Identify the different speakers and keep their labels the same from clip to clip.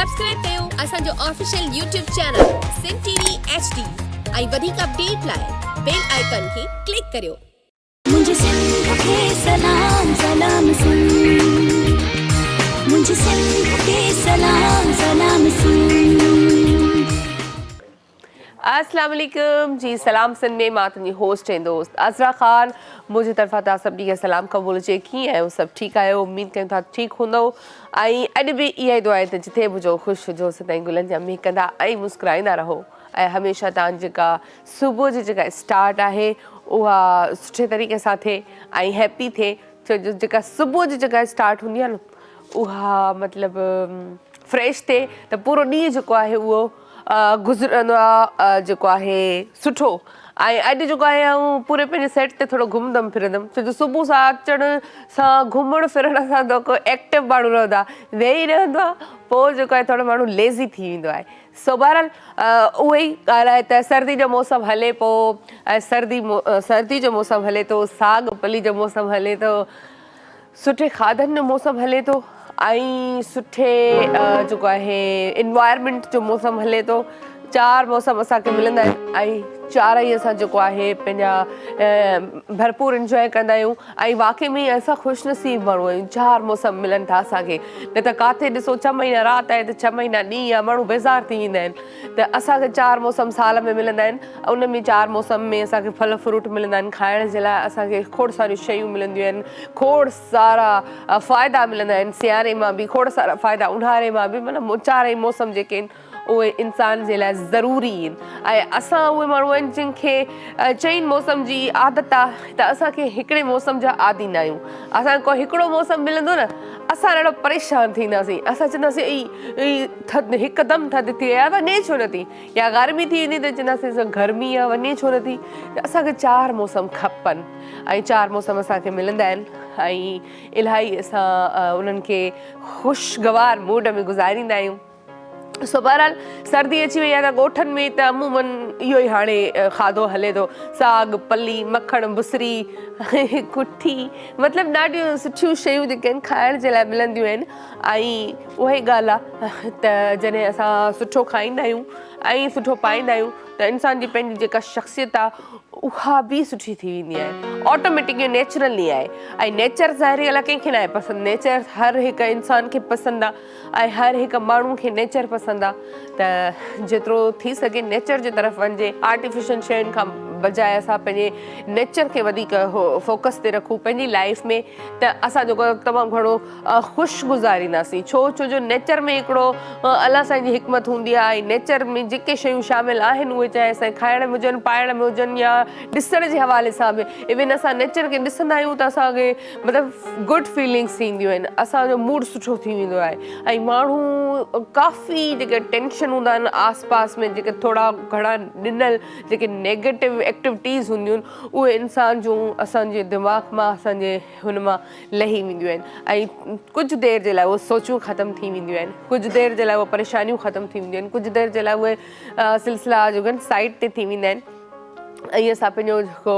Speaker 1: Subscribe कयो असांजो official YouTube channel Sindh TV HD ऐं वधीक अपडेट लाइ बेल आइकन खे क्लिक करियो।
Speaker 2: मुझे सिंध के सलाम सलाम सिंध, मुझे सिंध के सलाम सलाम सिंध।
Speaker 3: अस्सलाम वालेकुम जी, सलाम सिंध में मां तुंहिंजी होस्ट ऐं दोस्त अज़रा ख़ान। मुंहिंजी तरफ़ां तव्हां सभिनी खे सलाम क़बूल जे। कीअं आहियो? सभु ठीकु आहियो? उमेद कयूं था ठीकु हूंदव। ऐं अॼु बि इहा ई दुआ आहे त जिथे बि हुजो ख़ुशि हुजो, सदाईं गुलनि जा महकंदा ऐं मुस्कुराईंदा रहो। ऐं हमेशह तव्हां जेका सुबुह जी जेका स्टार्ट आहे उहा सुठे तरीक़े सां थिए ऐं हैप्पी थिए। छो जो जेका सुबुह जी जेका स्टार्ट हूंदी आहे न उहा मतिलबु फ्रेश थिए त पूरो ॾींहुं जेको आहे उहो गुज़रंदो आहे जेको आहे सुठो। ऐं अॼु जेको आहे आऊं पूरे पंहिंजे सेट ते थोरो घुमंदमि फिरंदमि, छो जो सुबुह सां अचण सां घुमण फिरण सां त को एक्टिव माण्हू रहंदो आहे, वेही रहंदो आहे, पोइ जेको आहे थोरो माण्हू लेज़ी थी वेंदो आहे। सो बहरहाल उहो ई ॻाल्हि आहे त सर्दी जो मौसमु हले पोइ ऐं सर्दी जो मौसमु हले थो, साग पली जो मौसमु हले थो, सुठे खाधनि जो मौसमु हले थो ऐं सुठे जेको आहे इन्वायरमेंट जो मौसमु हले थो। चारि मौसम असांखे मिलंदा आहिनि ऐं चारई असां जेको आहे पंहिंजा भरपूर इंजॉय कंदा आहियूं। ऐं वाक़ई में असां ख़ुशनसीब माण्हू आहियूं, चारि मौसम मिलनि था असांखे। न त किथे ॾिसो 6 महीना राति आहे त 6 महीना ॾींहुं आहे, माण्हू बेज़ार थी वेंदा आहिनि। त असांखे 4 मौसम साल में मिलंदा आहिनि। उन में 4 मौसम में असांखे फल फ्रूट मिलंदा आहिनि खाइण जे लाइ, असांखे खोड़ सारियूं शयूं मिलंदियूं आहिनि, खोड़ सारा फ़ाइदा मिलंदा आहिनि। सियारे मां बि खोड़ सारा फ़ाइदा, ऊन्हारे मां बि, मतिलबु चारई मौसम जेके आहिनि उहे इंसान जे लाइ ज़रूरी आहिनि। ऐं असां उहे माण्हू आहिनि जिनखे 4 मौसम जी आदत आहे त असांखे हिकिड़े मौसम जा आदी न आहियूं। असांखे को हिकिड़ो मौसम मिलंदो न असां ॾाढो परेशान थींदासीं। असां चवंदासीं ई थधि हिकदमि थधि थी वई आहे, वञे छो नथी, या गर्मी थी वेंदी त चवंदासीं गर्मी आहे, वञे छो नथी। त असांखे 4 मौसम खपनि ऐं 4 मौसम असांखे मिलंदा आहिनि ऐं इलाही असां उन्हनि खे ख़ुशगवार मूड में गुज़ारींदा आहियूं। सो बहरहाल सर्दी अची वई आहे त ॻोठनि में त अमूमन इहो ई हाणे खाधो हले थो, साग पली मखण बुसरी कुठी, मतिलबु ॾाढियूं सुठियूं शयूं जेके आहिनि खाइण जे लाइ मिलंदियूं आहिनि। ऐं उहा ई ॻाल्हि आहे त जॾहिं असां सुठो खाईंदा आहियूं ऐं सुठो पाईंदा आहियूं त इंसान जी पंहिंजी जेका शख़्सियत आहे उहा बि सुठी थी वेंदी आहे, ऑटोमेटिक नेचुरली आहे। ऐं नेचर ज़ाहिरी अलाए कंहिंखे न आहे पसंदि, नेचर हर हिकु इंसान खे पसंदि आहे ऐं हर हिकु माण्हू खे नेचर पसंदि आहे। त जेतिरो थी सघे नेचर जे तरफ़ वञिजे, आर्टिफिशियल शयुनि खां बजाए असां पंहिंजे नेचर खे वधीक फोकस ते रखूं पंहिंजी लाइफ में, त असां जेको तमामु घणो ख़ुशि गुज़ारींदासीं। छो जो नेचर में हिकिड़ो अलाह साईं जी हिकमत हूंदी आहे ऐं नेचर में जेके शयूं शामिल आहिनि उहे चाहे असांखे खाइण में हुजनि, पाइण में हुजनि या ॾिसण जे हवाले सां बि। इवन असां नेचर खे ॾिसंदा आहियूं त असांखे मतिलबु गुड फीलिंग्स थींदियूं आहिनि, असांजो मूड सुठो थी वेंदो आहे। ऐं माण्हू काफ़ी जेके टेंशन हूंदा आहिनि आस पास में, जेके थोरा घणा ॾिनल जेके नेगेटिव एक्टिविटीज़ हूंदियूं आहिनि उहे इंसान जूं असांजे दिमाग़ मां असांजे हुन मां लही वेंदियूं आहिनि। ऐं कुझु देरि जे लाइ उहे सोचूं ख़तमु थी वेंदियूं आहिनि, कुझु देरि जे लाइ उहे परेशानियूं ख़तमु थी वेंदियूं आहिनि, कुझु देरि जे लाइ उहे सिलसिला जेके आहिनि साइड ते थी वेंदा आहिनि। ऐं असां पंहिंजो जेको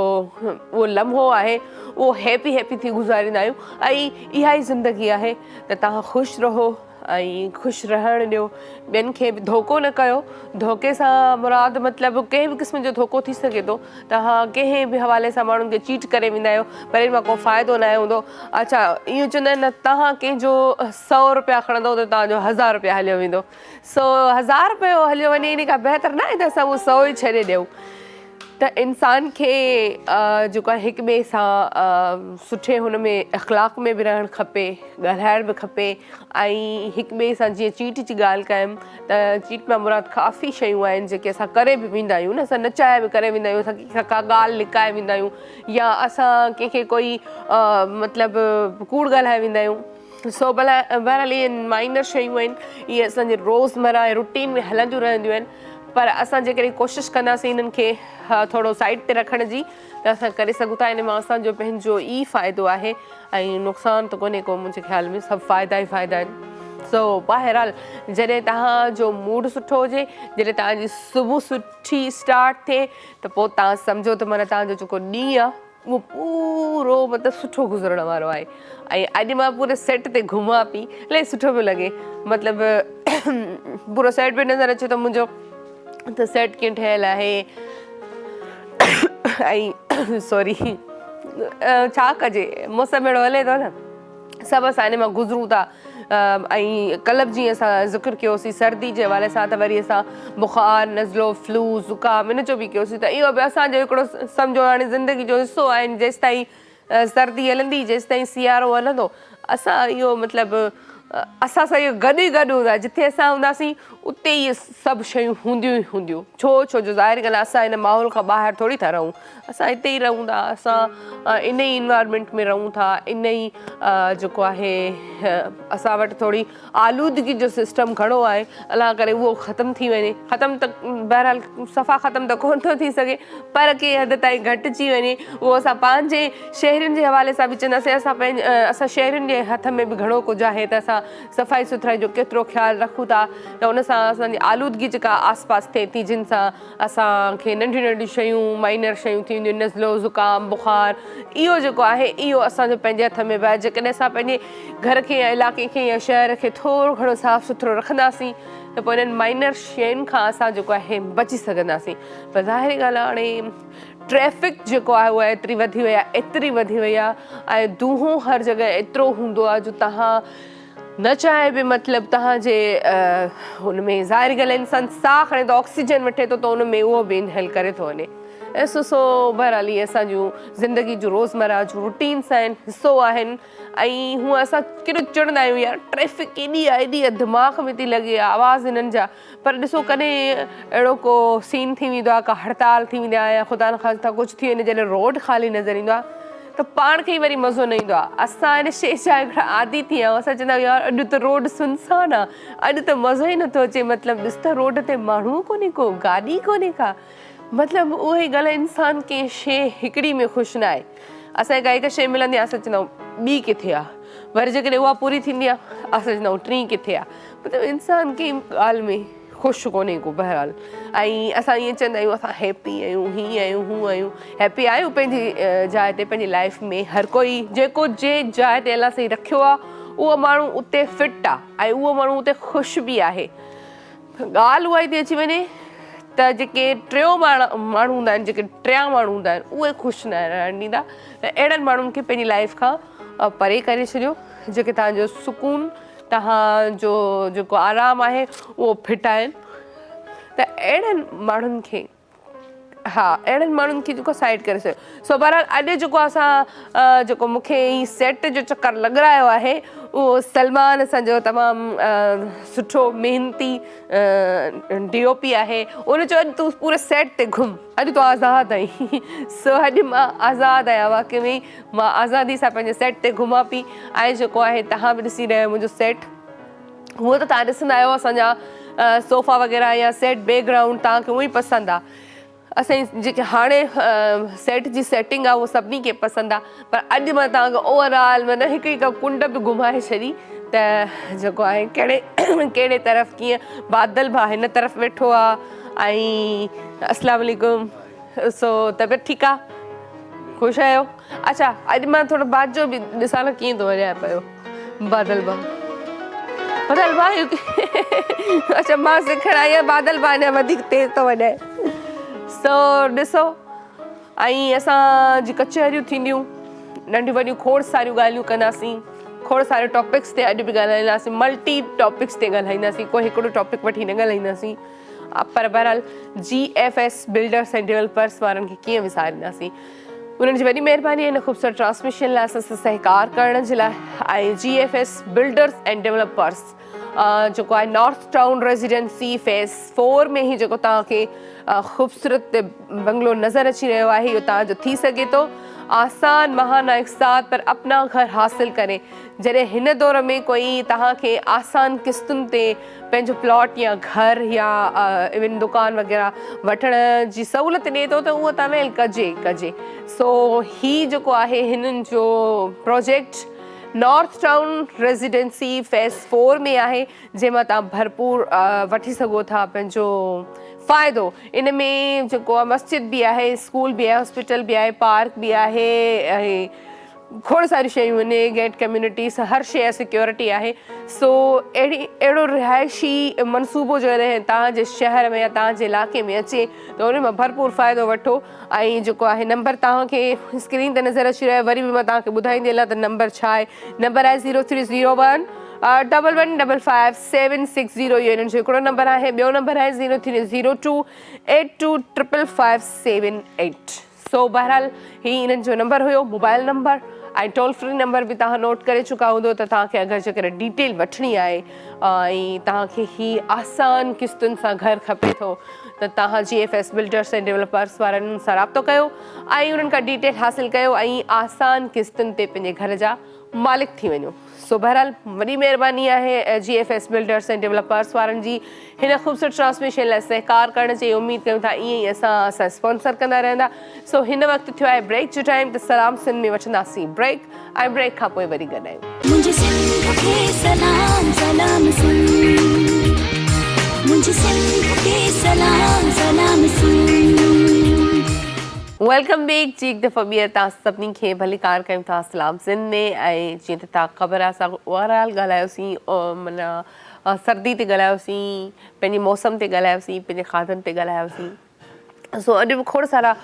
Speaker 3: उहो लम्हो आहे उहो हैप्पी थी गुज़ारींदा आहियूं। ऐं इहा ई ज़िंदगी आहे त तव्हां ख़ुशि रहो ऐं ख़ुशि रहणु ॾियो, ॿियनि खे बि धोखो न कयो। धोखे सां मुराद मतिलबु कंहिं बि क़िस्म जो धोखो थी सघे थो, तव्हां कंहिं बि हवाले सां माण्हुनि खे चीट करे वेंदा आहियो पर इन मां को फ़ाइदो न हूंदो। अच्छा इहो चवंदा आहिनि न, तव्हां कंहिंजो 100 रुपया खणंदव त तव्हांजो 1000 रुपया हलियो वेंदो। सो 1000 रुपयो हलियो वञे, इन खां बहितर न आहे त असां उहो 100 ई छॾे ॾियूं। त इंसान खे जेको आहे हिक ॿिए सां सुठे हुन में अख़लाक़ में बि रहणु खपे, ॻाल्हाइण बि खपे। ऐं हिक ॿिए सां जीअं चीट जी ॻाल्हि कयमि त चीट मां मुराद काफ़ी शयूं आहिनि जेके असां करे बि वेंदा आहियूं न, असां नचाए बि करे वेंदा आहियूं, असां कंहिंखां का ॻाल्हि लिकाए वेंदा आहियूं या असां कंहिंखे कोई मतिलबु कूड़ ॻाल्हाए वेंदा आहियूं। सो बहरहाल इहे माइनर शयूं आहिनि, इहे असांजे रोज़मर्रा रुटीन में हलंदियूं रहंदियूं आहिनि। पर असां जेकॾहिं कोशिशि कंदासीं इन्हनि खे थोरो साइड ते रखण जी त असां करे सघूं था। इन मां असांजो पंहिंजो ई फ़ाइदो आहे ऐं नुक़सानु त कोन्हे को, मुंहिंजे ख़्याल में सभु फ़ाइदा ई फ़ाइदा आहिनि। सो बहरहाल जॾहिं तव्हांजो मूड सुठो हुजे, जॾहिं तव्हांजी सुबुह सुठी स्टार्ट थिए त पोइ तव्हां सम्झो त माना तव्हांजो जेको ॾींहुं आहे उहो पूरो मतिलबु सुठो गुज़रण वारो आहे ऐं अॼु मां पूरे सेट ते घुमां पई इलाही सुठो पियो लॻे मतिलबु पूरो सेट बि नज़र अचे थो मुंहिंजो त सेट कीअं ठहियलु आहे ऐं सॉरी छा कजे मौसम अहिड़ो हले थो न सभु असां हिन मां गुज़रूं था ऐं कल्ह जीअं असां ज़िक्र कयोसीं सर्दी जे हवाले सां त वरी असां बुख़ार नज़लो फ्लू ज़ुकाम हिन जो बि कयोसीं त इहो बि असांजो हिकिड़ो सम्झो हाणे ज़िंदगी जो हिसो आहिनि जेसि ताईं सर्दी हलंदी जेसि ताईं सियारो हलंदो असां इहो मतिलबु असां सां इहो गॾु ई गॾु हूंदा जिथे असां हूंदासीं उते इहे सभु शयूं हूंदियूं ई हूंदियूं छो जो ज़ाहिर ॻाल्हि आहे असां हिन माहौल खां ॿाहिरि थोरी था रहूं असां हिते ई रहूं था असां इन ई इन्वायरमेंट में रहूं था इन ई जेको आहे असां वटि थोरी आलूदगी जो सिस्टम घणो आहे अलाह करे उहो ख़तमु थी वञे ख़तमु त बहरहाल सफ़ा ख़तमु त कोन थो थी सघे पर कंहिं हद ताईं घटिजी वञे उहो असां पंहिंजे शहरनि जे हवाले सां बि चवंदासीं असां शहरनि जे हथ में बि घणो कुझु आहे त असां सफ़ाई सुथराई जो केतिरो ख़्यालु रखूं था त उन सां असांजी आलूदगी जेका आसपास थिए थी जिन सां असांखे नंढियूं नंढियूं शयूं माइनर शयूं थींदियूं नज़लो ज़ुकाम बुख़ार इहो जेको आहे इहो असांजो पंहिंजे हथ में बि आहे जेकॾहिं असां पंहिंजे घर खे या इलाइक़े खे या शहर खे थोरो घणो साफ़ु सुथिरो रखंदासीं त पोइ इन्हनि माइनर शयुनि खां असां जेको आहे बची सघंदासीं पर ज़ाहिरी ॻाल्हि आहे हाणे ट्रैफ़िक जेको आहे उहा एतिरी वधी वई आहे एतिरी वधी वई आहे ऐं दूंहों हर जॻह एतिरो हूंदो आहे जो तव्हां न चाहे बि मतिलबु तव्हांजे हुन में ज़ाहिर ॻाल्हि आहे इंसानु साह खणे थो ऑक्सीजन वठे थो त हुन में उहो बि इनहेल करे थो वञे ऐं सो बहरहाल इहे असांजूं ज़िंदगी जूं रोज़मर्रा जूं रूटीन्स आहिनि हिसो आहिनि ऐं हूअं असां केॾो चिड़ंदा आहियूं यार ट्रैफ़िक केॾी आहे एॾी दिमाग़ में थी लॻे आवाज़ हिननि जा पर ॾिसो कॾहिं अहिड़ो को सीन थी वेंदो आहे का हड़ताल थी वेंदी आहे या ख़ुदा न ख़ास्ता कुझु थी वञे जॾहिं रोड ख़ाली नज़र ईंदो आहे त पाण खे ई वरी मज़ो न ईंदो आहे असां हिन शइ जा हिकिड़ा आदी थी विया आहियूं असां चवंदा आहियूं यार अॼु त रोड सुनसान आहे अॼु त मज़ो ई नथो अचे मतिलबु ॾिस त रोड ते माण्हू कोन्हे को गाॾी कोन्हे का मतिलबु उहा ई ॻाल्हि इंसानु कंहिं शइ हिकिड़ी में ख़ुशि न आहे असांखे का हिकु शइ मिलंदी आहे असां चवंदा आहियूं ॿी किथे आहे वरी जेकॾहिं उहा पूरी थींदी आहे असां चवंदा आहियूं टी किथे आहे मतिलबु इंसानु कंहिं ॻाल्हि में ख़ुशि कोन्हे को बहरहाल ऐं असां ईअं चवंदा आहियूं असां हैप्पी आहियूं हीअं आहियूं हूअं आहियूं हैप्पी आहियूं पंहिंजी जाइ ते पंहिंजी लाइफ में हर कोई जेको जे जाइ ते अलाह साईं रखियो आहे उहो माण्हू उते फिट आहे ऐं उहो माण्हू उते ख़ुशि बि आहे ॻाल्हि उहा ई थी अची वञे त जेके टियों माण्हू हूंदा आहिनि जेके टियां माण्हू हूंदा आहिनि उहे ख़ुशि न रहणु ॾींदा त अहिड़नि माण्हुनि खे पंहिंजी लाइफ खां परे करे छॾियो जेके तव्हांजो सुकून तव्हांजो जेको आराम आहे उहो फिट आहिनि त अहिड़नि माण्हुनि खे अहिड़नि माण्हुनि खे जेको साइड करे छॾियो सो बहरहाल अॼु जेको असां जेको मूंखे ई सेट जो चकर लॻारायो आहे उहो सलमान असांजो तमामु सुठो मेहनती DOP आहे उन चयो अॼु तूं पूरे सेट ते घुम अॼु तूं आज़ादु आहीं सो अॼु मां आज़ादु आहियां वाक़ई में मां आज़ादी सां पंहिंजे सेट ते घुमां पई ऐं जेको आहे तव्हां बि ॾिसी रहिया आहियो मुंहिंजो सेट हूअं त तव्हां ॾिसंदा आहियो असांजा सोफ़ा वग़ैरह या सेट बैकग्राउंड तव्हांखे उहो ई पसंदि आहे असांजी जेके हाणे सेट जी सेटिंग आहे उहो सभिनी खे पसंदि आहे पर अॼु मां तव्हांखे ओवरऑल माना हिकु हिकु कुंड बि घुमाए छॾी त जेको आहे कहिड़े तरफ़ कीअं बादल भाउ हिन तरफ़ वेठो आहे ऐं अस्सलाम वालेकुम सो तबियत ठीकु आहे ख़ुशि आहियो अच्छा अॼु मां थोरो बाद जो बि ॾिसां न कीअं थो वञाए पियो बादल भाउ अच्छा मां सिखणु आई आहियां बादल भाउ अञा वधीक तेज़ थो वञे सो ॾिसो ऐं असांजी कचहरियूं थींदियूं नंढियूं वॾियूं खोड़ सारियूं ॻाल्हियूं कंदासीं खोड़ सारे टॉपिक्स ते अॼु बि ॻाल्हाईंदासीं मल्टी टॉपिक्स ते ॻाल्हाईंदासीं कोई हिकिड़ो टॉपिक वठी न ॻाल्हाईंदासीं पर बहरहाल GFS बिल्डर्स एंड डेवलपर्स वारनि खे कीअं विसारींदासीं उन्हनि जी वॾी महिरबानी आहे हिन ख़ूबसूरत ट्रांसमिशन लाइ असां सां सहकार करण जे लाइ ऐं GFS बिल्डर्स एंड डेवलपर्स जेको आहे नॉर्थ टाउन रेजिडेंसी फेज़ 4 में ई जेको तव्हांखे ख़ूबसूरत बंगलो नज़र अची रहियो आहे इहो तव्हांजो थी सघे थो आसान महाना एक साथ पर अपना घर हासिल करें जॾहिं हिन दौर में कोई तव्हांखे आसान किस्तुनि ते पंहिंजो प्लॉट या घर या इवन दुकान वग़ैरह वठण जी सहूलियत ॾिए थो त उहो तव्हां कजे सो ही जेको आहे हिननि जो project north town residency phase 4 में आहे, जंहिंमां तव्हां भरपूर वठी सघो था पंहिंजो फ़ाइदो। इन में जेको आहे मस्जिद बि आहे, स्कूल बि आहे, हॉस्पिटल बि आहे, पार्क बि आहे, ऐं खोड़ सारी शयूं आहिनि, गेट कम्युनिटीज़, हर शइ सिक्योरिटी आहे। सो अहिड़ो रिहाइशी मनसूबो जो आहे तव्हांजे शहर में या तव्हांजे इलाइक़े में अचे त उन मां भरपूर फ़ाइदो वठो। ऐं जेको आहे नंबर तव्हांखे स्क्रीन ते नज़र अची रहियो आहे, वरी बि मां तव्हांखे ॿुधाईंदी हलां त नंबर छा आहे। नंबर आहे 0301 11555760। इहो इन्हनि जो हिकिड़ो नंबर आहे। ॿियो नंबर आहे 0302 825578। सो बहरहाल ही इन्हनि जो नंबर हुयो, मोबाइल नंबर ऐं टोल फ्री नंबर बि तव्हां नोट करे चुका हूंदो त तव्हांखे अगरि जेकर डिटेल वठणी आहे ऐं तव्हांखे ही आसान किस्तुनि सां घरु खपे थो त तव्हां GFS बिल्डर्स एंड डेवलपर्स वारनि सां राब्तो कयो ऐं उन्हनि खां डिटेल हासिलु कयो ऐं आसान किस्तुनि ते पंहिंजे घर जा मालिक थी वञो। सो बहरहाल वॾी महिरबानी आहे GFS बिल्डर्स एंड डेवलपर्स वारनि जी हिन ख़ूबसूरत ट्रांसमिशन लाइ सहकार करण जी उमेदु कयूं था। ईअं ई असां स्पॉन्सर कंदा रहंदा। सो हिन वक़्तु थियो आहे ब्रेक जो टाइम, त सलाम सिंध में वठंदासीं ब्रेक ऐं ब्रेक खां पोइ वरी गॾायूं।
Speaker 2: मुझे सिंध के सलाम सलाम सिंध, मुझे सिंध के सलाम सलाम सिंध।
Speaker 3: वेलकम बैक जी। एक दफ़ा ॿीहर तव्हां सभिनी खे भली कार कयूं था सलाम सिंध में। ऐं जीअं त तव्हां ख़बर आहे असां ओवरऑल ॻाल्हायोसीं, माना सर्दी ते ॻाल्हायोसीं, पंहिंजे मौसम ते ॻाल्हायोसीं, पंहिंजे खाधनि ते ॻाल्हायोसीं। सो अॼु बि खोड़ सारा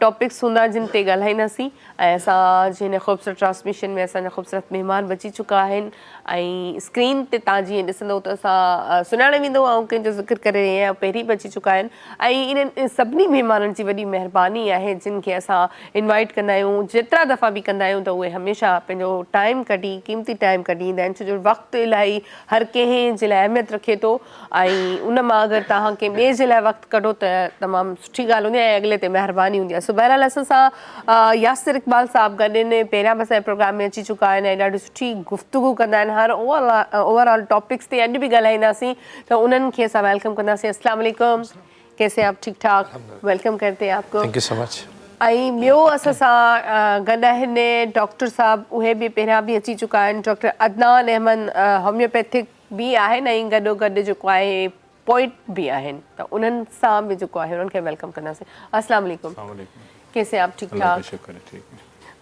Speaker 3: टॉपिक्स हूंदा जिन ते ॻाल्हाईंदासीं। ऐं असांजी हिन ख़ूबसूरत ट्रांसमिशन में असांजा ख़ूबसूरत महिमान बची चुका आहिनि ऐं स्क्रीन ते तव्हां जीअं ॾिसंदव त असां सुञाणे वेंदो ऐं कंहिंजो ज़िक्र करे या पहिरीं बची चुका आहिनि। ऐं इन्हनि सभिनी महिमाननि जी वॾी महिरबानी आहे जिन खे असां इनवाइट कंदा आहियूं, जेतिरा दफ़ा बि कंदा आहियूं त उहे हमेशह पंहिंजो टाइम कढी, क़ीमती टाइम कढी ईंदा आहिनि, छो जो वक़्तु इलाही हर कंहिं जे लाइ अहमियत रखे थो। ऐं उन मां अगरि तव्हां कंहिं ॿिए जे लाइ वक़्तु कढो त तमामु सुठी ॻाल्हि हूंदी आहे ऐं अॻिले ते महिरबानी हूंदी आहे। सो बहरहाल असां सां यासिर इक़बाल साहब गॾु आहिनि, पहिरियां बि असांजे प्रोग्राम में अची चुका आहिनि ऐं ॾाढी सुठी गुफ़्तगू कंदा आहिनि हर ओवरऑल टॉपिक्स ते। अॼु बि ॻाल्हाईंदासीं त उन्हनि खे असां वेलकम कंदासीं। अस्सलाम वालेकुम, कैसे आप? ठीक ठाक, वेलकम करते हैं आपको।
Speaker 4: Thank you so much.
Speaker 3: ऐं ॿियो असां सां गॾु आहिनि डॉक्टर साहब, उहे बि पहिरियां बि अची चुका आहिनि। डॉक्टर अदनान अहमद होम्योपैथिक बि आहिनि ऐं गॾोगॾु जेको आहे पोइट भी आहिनि, त उन्हनि सां बि जेको आहे उन्हनि खे वेलकम कंदासीं। अस्सलाम वालेकुम, कैसे आप? ठीक ठाक,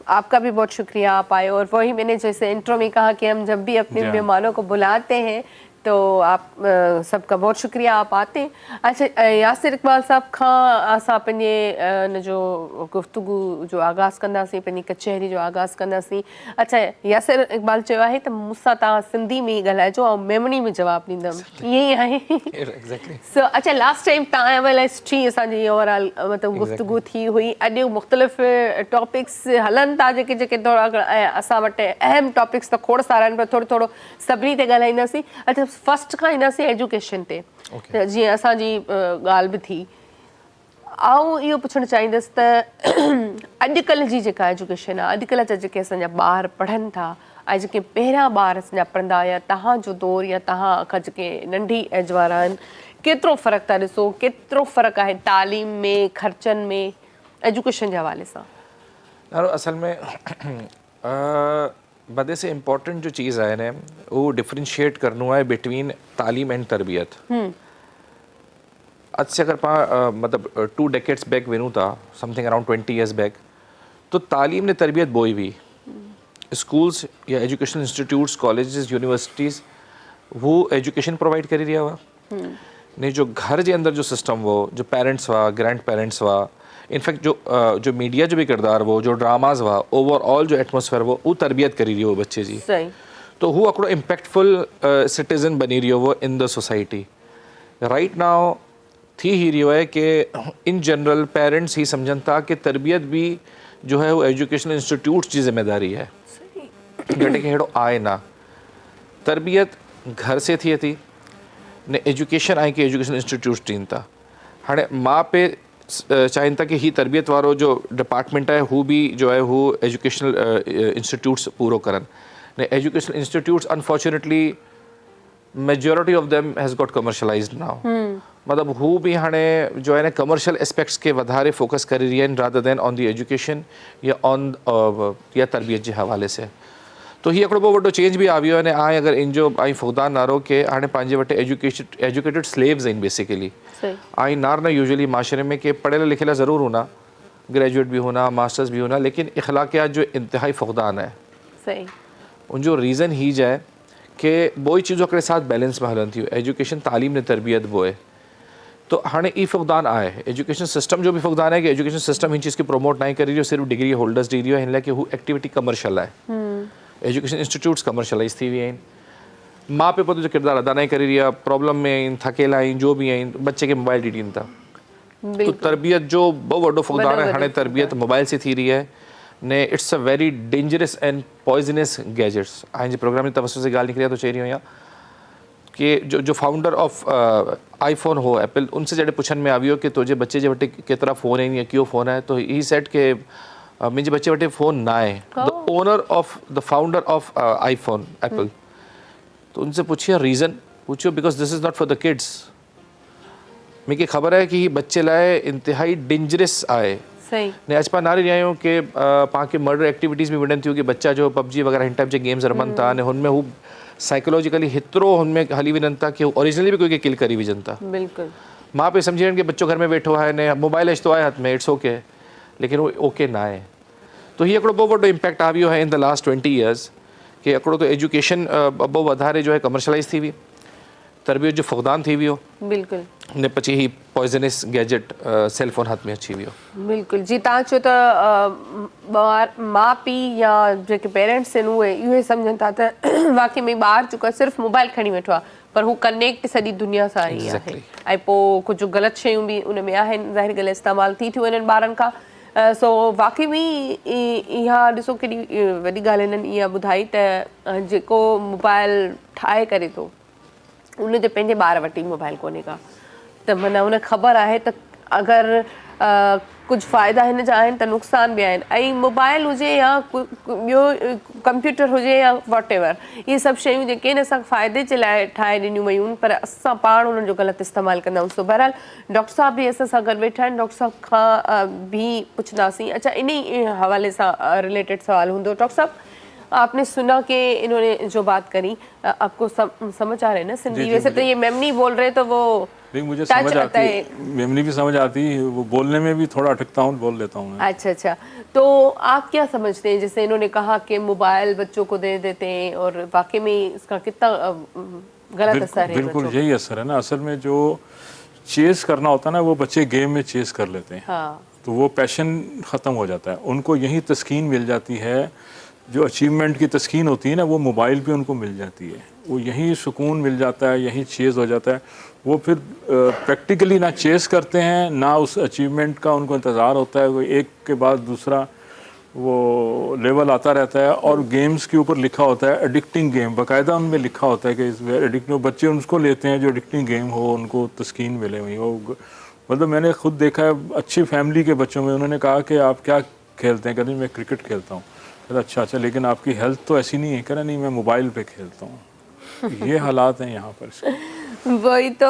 Speaker 3: आपका भी बहुत शुक्रिया आप आए। और वही मैंने जैसे इंट्रो में कहा कि हम जब भी अपने मेहमानों को बुलाते हैं तो आप सबका बहुत शुक्रिया आप आते हैं। अच्छा, यासिर इक़बाल साहब खां असां पंहिंजे हिन जो गुफ़्तगू जो आगाज़ कंदासीं, पंहिंजी कचहरी जो आगाज़ कंदासीं। अच्छा, यासिर इक़बाल चयो आहे त मूंसां तव्हां सिंधी में ई ॻाल्हाइजो ऐं मेमणी में जवाबु ॾींदमि, ईअं ई आहे? सो अच्छा, लास्ट टाइम तव्हां लाइ सुठी असांजी ओवरऑल मतिलबु गुफ़्तगू थी हुई। अॼु मुख़्तलिफ़ टॉपिक्स हलनि था जेके जेके थोरा असां वटि अहम टॉपिक्स त खोड़ सारा आहिनि, पर थोरो थोरो सभिनी ते ॻाल्हाईंदासीं। अच्छा, फर्स्ट खां ईंदासीं एजुकेशन ते। जीअं असांजी ॻाल्हि बि थी, आउं इहो पुछणु चाहींदसि त अॼुकल्ह जी जेका एजुकेशन आहे, अॼुकल्ह जा जेके असांजा ॿार पढ़नि था ऐं जेके पहिरियां ॿार असांजा पढ़ंदा हुआ, तव्हांजो दौर या तव्हां खां जेके नंढी एज वारा आहिनि, केतिरो फ़र्क़ु था ॾिसो, केतिरो फ़र्क़ु आहे तालीम में, ख़र्चनि में, एजुकेशन जे हवाले सां?
Speaker 4: असल में बदे से इम्पॉर्टेंट जो चीज़ आहे न, वो डिफ्रेंशिएट करणो आहे बिटवीन तालीम एंड तरबियत। अॼु से अगर पाण मतिलबु 2 डेकेड्स बैक वञूं था, समथिंग अराउंड 20 years बैक, तो तालीम ने तरबियत बोई हुई। स्कूल्स या एजुकेशनल इंस्टीट्यूट्स, कॉलेजेस, यूनिवर्सिटीज़ वो एजुकेशन प्रोवाइड करे रहिया हुआ। ने जो घर जे अंदर जो सिस्टम वो, जो पेरेंट्स हुआ, ग्रैंड पेरेंट्स हुआ, इनफैक्ट जो मीडिया जो भी किरदार वो, जो ड्रामाज हुआ, ओवरऑल जो एटमोसफेयर वो तरबियत करी रही हो बच्चे जी। तो हू हिकिड़ो इम्पैक्टफुल सिटीज़न बनी रही हो in the society. Right now थी ही रहियो है कि इन जनरल पेरेंट्स ही सम्झनि था कि तरबियत भी जो है वो एजुकेशनल इंस्टीट्यूट्स जी ज़िम्मेदारी है। घटे खे अहिड़ो आहे न, तरबियत घर से थिए थी ने एजुकेशन आहे कि एजुकेशन इंस्टीट्यूट्स ॾियनि था। हाणे माउ पीउ चाहिनि था कि ही तरबियत वारो जो डिपार्टमेंट आहे हू भी जो है हू एजुकेशनल इंस्टीट्यूट्स पूरो करनि ने educational institutes unfortunately majority of them has got commercialised now. मतलब हू भी हाणे जो है न कमर्शियल एस्पेक्ट्स के वधारे फोकस करे रही आहिनि rather than on the education या ऑन या तरबियत जे हवाले से। तो ही हिकिड़ो वॾो चेंज बि आयो अने आए अगरि इन जो आई फ़ुक़दान नारो के हाणे पंहिंजे वटि एजुकेटेड स्लेव्स आहिनि बेसिकली
Speaker 3: सही
Speaker 4: आई नार न यूजुअली माशरे में के पढ़ियल लिखियल ज़रूर होना, ग्रेजुएट भी होना, मास्टर्स भी होना, लेकिन इखलाकियात जो इंतहाई फ़ुक़दान है
Speaker 3: सही
Speaker 4: उनजो रीज़न ही जाए कि बोई चीज़ों के साथ बैलेंस में हलन थी एजुकेशन तालीम ने तरबियत बोए तो हाँ ई फ़ुक़दान आए एजुकेशन सिस्टम जो भी फ़ुक़दान है कि एजुकेशन सिस्टम इन चीज़ की प्रमोट नहीं करी रही सिर्फ डिग्री होल्डर्स डी रही है हिन कि हू एक्टिविटी कमर्शियल है एजुकेशन इंस्टीट्यूट्स कमर्शलाइज़ थी हुई आहिनि माँ पीउ पुट जो किरदारु अदा नहीं करी रही आहे प्रॉब्लम में आहिनि थकेला आहिनि जो भी आहिनि बच्चे के मोबाइल ॾी ॾियनि था तो तरबियत जो बहुत वॾो फ़ुक़दान है हाणे तरबियत मोबाइल से थी रही है ने it's a very dangerous and poisonous gadgets आहिनि जे प्रोग्राम जी तवसुल से ॻाल्हि निकिरी आहे तो चई रही हुई कि जो फाउंडर ऑफ आईफोन हो एप्पल उनसे जॾहिं पुछण में आवियो कि तुझे बच्चे जे वटि केतिरा फ़ोन आहिनि या कीअं फ़ोन आहे तो ही सेट के मुंहिंजे बच्चे वटि फ़ोन ना आहे the owner of the founder of iPhone Apple तो उनसे पूछिए रीज़न पूछियो because this is not for the kids मूंखे ख़बर है कि ही बच्चे लाइ इंतहाई डेंजरस आहे
Speaker 3: सही
Speaker 4: ने अॼु पाण नारी रहिया आहियूं कि पाण खे मर्डर एक्टिविटीज़ भी मिलनि थियूं कि बच्चा जो पबजी वग़ैरह हिन टाइप जे गेम्स रमनि था अने हुनमें हू साइकोलॉजिकली हेतिरो हुनमें हली वञनि था कि ओरिजिनली भी कोई खे किल करी विझनि था
Speaker 3: बिल्कुल
Speaker 4: माँ पे सम्झी वञनि कि बच्चो घर में वेठो आहे ने मोबाइल अच तो आहे हथ में इट्स ओके लेकिन वो ओके ना आहे तो ही हिकिड़ो बहुत वॾो इम्पैक्ट आयो है इन द लास्ट 20 ईयर्स कि हिकिड़ो तो एजुकेशन बहुत वधारे जो है कमर्शलाइज़ थी हुई तरबियत जो फ़ुक़दान थी वियो
Speaker 3: बिल्कुल
Speaker 4: ने पची ही पॉइजनस गैजेट सेल फोन हथ में अची वियो
Speaker 3: बिल्कुल जी तव्हां चयो त माउ पीउ या जेके पेरेंट्स आहिनि उहे इहे सम्झनि था त वाक़ई में ॿार जेको सिर्फ़ु मोबाइल खणी वेठो आहे पर हू कनेक्ट सॼी दुनिया सां ई आहे
Speaker 4: Exactly.
Speaker 3: ऐं पोइ कुझु ग़लति शयूं बि उन में आहिनि ज़ाहिर ॻाल्हि इस्तेमालु थी थियूं वञनि ॿारनि खां सो वाक़ई में इहा ॾिसो केॾी वॾी ॻाल्हि हिननि इहा ॿुधाई त जेको मोबाइल ठाहे करे थो उनजे पंहिंजे ॿार वटि ई मोबाइल कोन्हे का त माना उन ख़बर आहे त अगरि कुझु फ़ाइदा हिन जा आहिनि त नुक़सान बि आहिनि ऐं मोबाइल हुजे या ॿियो कंप्यूटर हुजे या वॉट एवर इहे सभु शयूं जेके आहिनि असां फ़ाइदे जे लाइ ठाहे ॾिनियूं वयूं आहिनि पर असां पाण उन्हनि जो ग़लति इस्तेमालु कंदा आहियूं सो बहरहाल डॉक्टर साहब बि असां सां गॾु वेठा आहिनि डॉक्टर साहब खां भी पुछंदासीं अच्छा इन ई हवाले सां रिलेटेड सवाल हूंदो डॉक्टर साहब आपने सुना कि इन्होंने जो बात करी आपको समझ आ रहे हैं ना सिंधी
Speaker 5: जी,
Speaker 3: वैसे तो ये मेमनी बोल रहे तो वो
Speaker 5: नहीं मुझे
Speaker 3: टच
Speaker 5: समझ
Speaker 3: आता
Speaker 5: आती
Speaker 3: है।
Speaker 5: मेमनी भी समझ आती है वो बोलने में भी थोड़ा अटकता हूँ बोल लेता हूँ मैं।
Speaker 3: अच्छा अच्छा तो आप क्या समझते हैं जैसे इन्होंने कहा कि मोबाइल बच्चों को दे देते हैं और वाकई में इसका कितना गलत असर है
Speaker 5: बिल्कुल
Speaker 3: बच्चों
Speaker 5: यही असर है ना असल में जो चेस करना होता है ना वो बच्चे गेम में चेस कर लेते हैं
Speaker 3: हाँ
Speaker 5: तो वो पैशन ख़त्म हो जाता है उनको यही तस्कीन मिल जाती है जो अचीवमेंट की तस्कीन होती है ना वो मोबाइल पे उनको मिल जाती है वो यही सुकून मिल जाता है यही चेज़ हो जाता है वो फिर प्रैक्टिकली ना चेस करते हैं ना उस अचीवमेंट का उनको इंतज़ार होता है वो एक के बाद दूसरा वो लेवल आता रहता है और गेम्स के ऊपर लिखा होता है एडिक्टिंग गेम बाकायदा उनमें लिखा होता है कि इस एडिक्टिंग बच्चे उसको लेते हैं जो एडिक्टिंग गेम हो उनको तस्कीन मिले हुई हो मतलब मैंने खुद देखा है अच्छी फैमिली के बच्चों में उन्होंने कहा कि आप क्या खेलते हैं कहते मैं क्रिकेट खेलता हूँ अच्छा अच्छा लेकिन आपकी हेल्थ तो ऐसी नहीं है कह रहा नहीं मैं मोबाइल पे खेलता हूँ ये हालात हैं यहाँ पर
Speaker 3: वही तो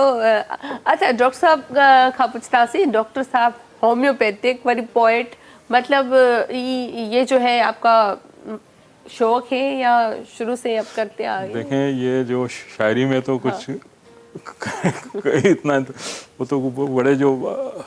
Speaker 3: अच्छा डॉक्टर साहब खां पुछतासीं डॉक्टर साहब होम्योपैथिक वरी पोएट मतलब ये जो है आपका शौक है या शुरू से आप करते आ गए
Speaker 5: देखें ये जो शायरी में तो कुछ इतना वो तो बड़े जो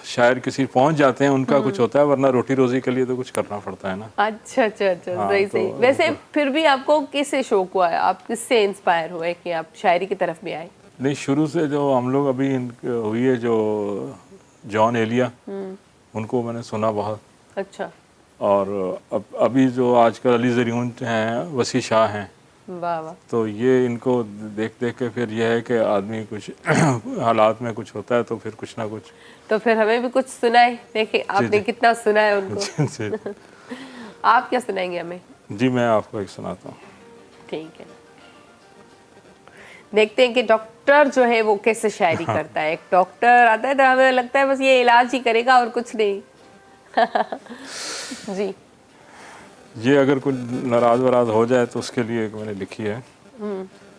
Speaker 5: शायर किसी पहुंच जाते हैं उनका कुछ होता है वरना रोटी रोजी के लिए तो कुछ करना पड़ता है ना
Speaker 3: अच्छा अच्छा अच्छा
Speaker 5: हाँ,
Speaker 3: सही
Speaker 5: तो
Speaker 3: सही वैसे फिर भी आपको किससे शौक हुआ है आप किससे इंस्पायर हुए कि आप शायरी की तरफ भी आए
Speaker 5: नहीं शुरू से जो हम लोग अभी हुई है जो जॉन एलिया उनको मैंने सुना बहुत
Speaker 3: अच्छा
Speaker 5: और अभी जो आजकल अली ज़रियून हैं वसी शाह हैं
Speaker 3: वाह वाह
Speaker 5: तो ये इनको देख देख के फिर यह है कि आदमी कुछ हालात में कुछ होता है तो फिर कुछ ना कुछ
Speaker 3: तो फिर हमें भी कुछ सुनाए देखिए आपने कितना सुना है उनको
Speaker 5: जी
Speaker 3: आप क्या सुनाएंगे हमें
Speaker 5: जी मैं आपको एक सुनाता हूँ
Speaker 3: ठीक है देखते हैं कि डॉक्टर जो है वो कैसे शायरी करता है एक डॉक्टर आता है तो हमें लगता है बस ये इलाज ही करेगा और कुछ नहीं जी
Speaker 5: ये अगर कोई नाराज वराज हो जाए तो उसके लिए एक मैंने लिखी है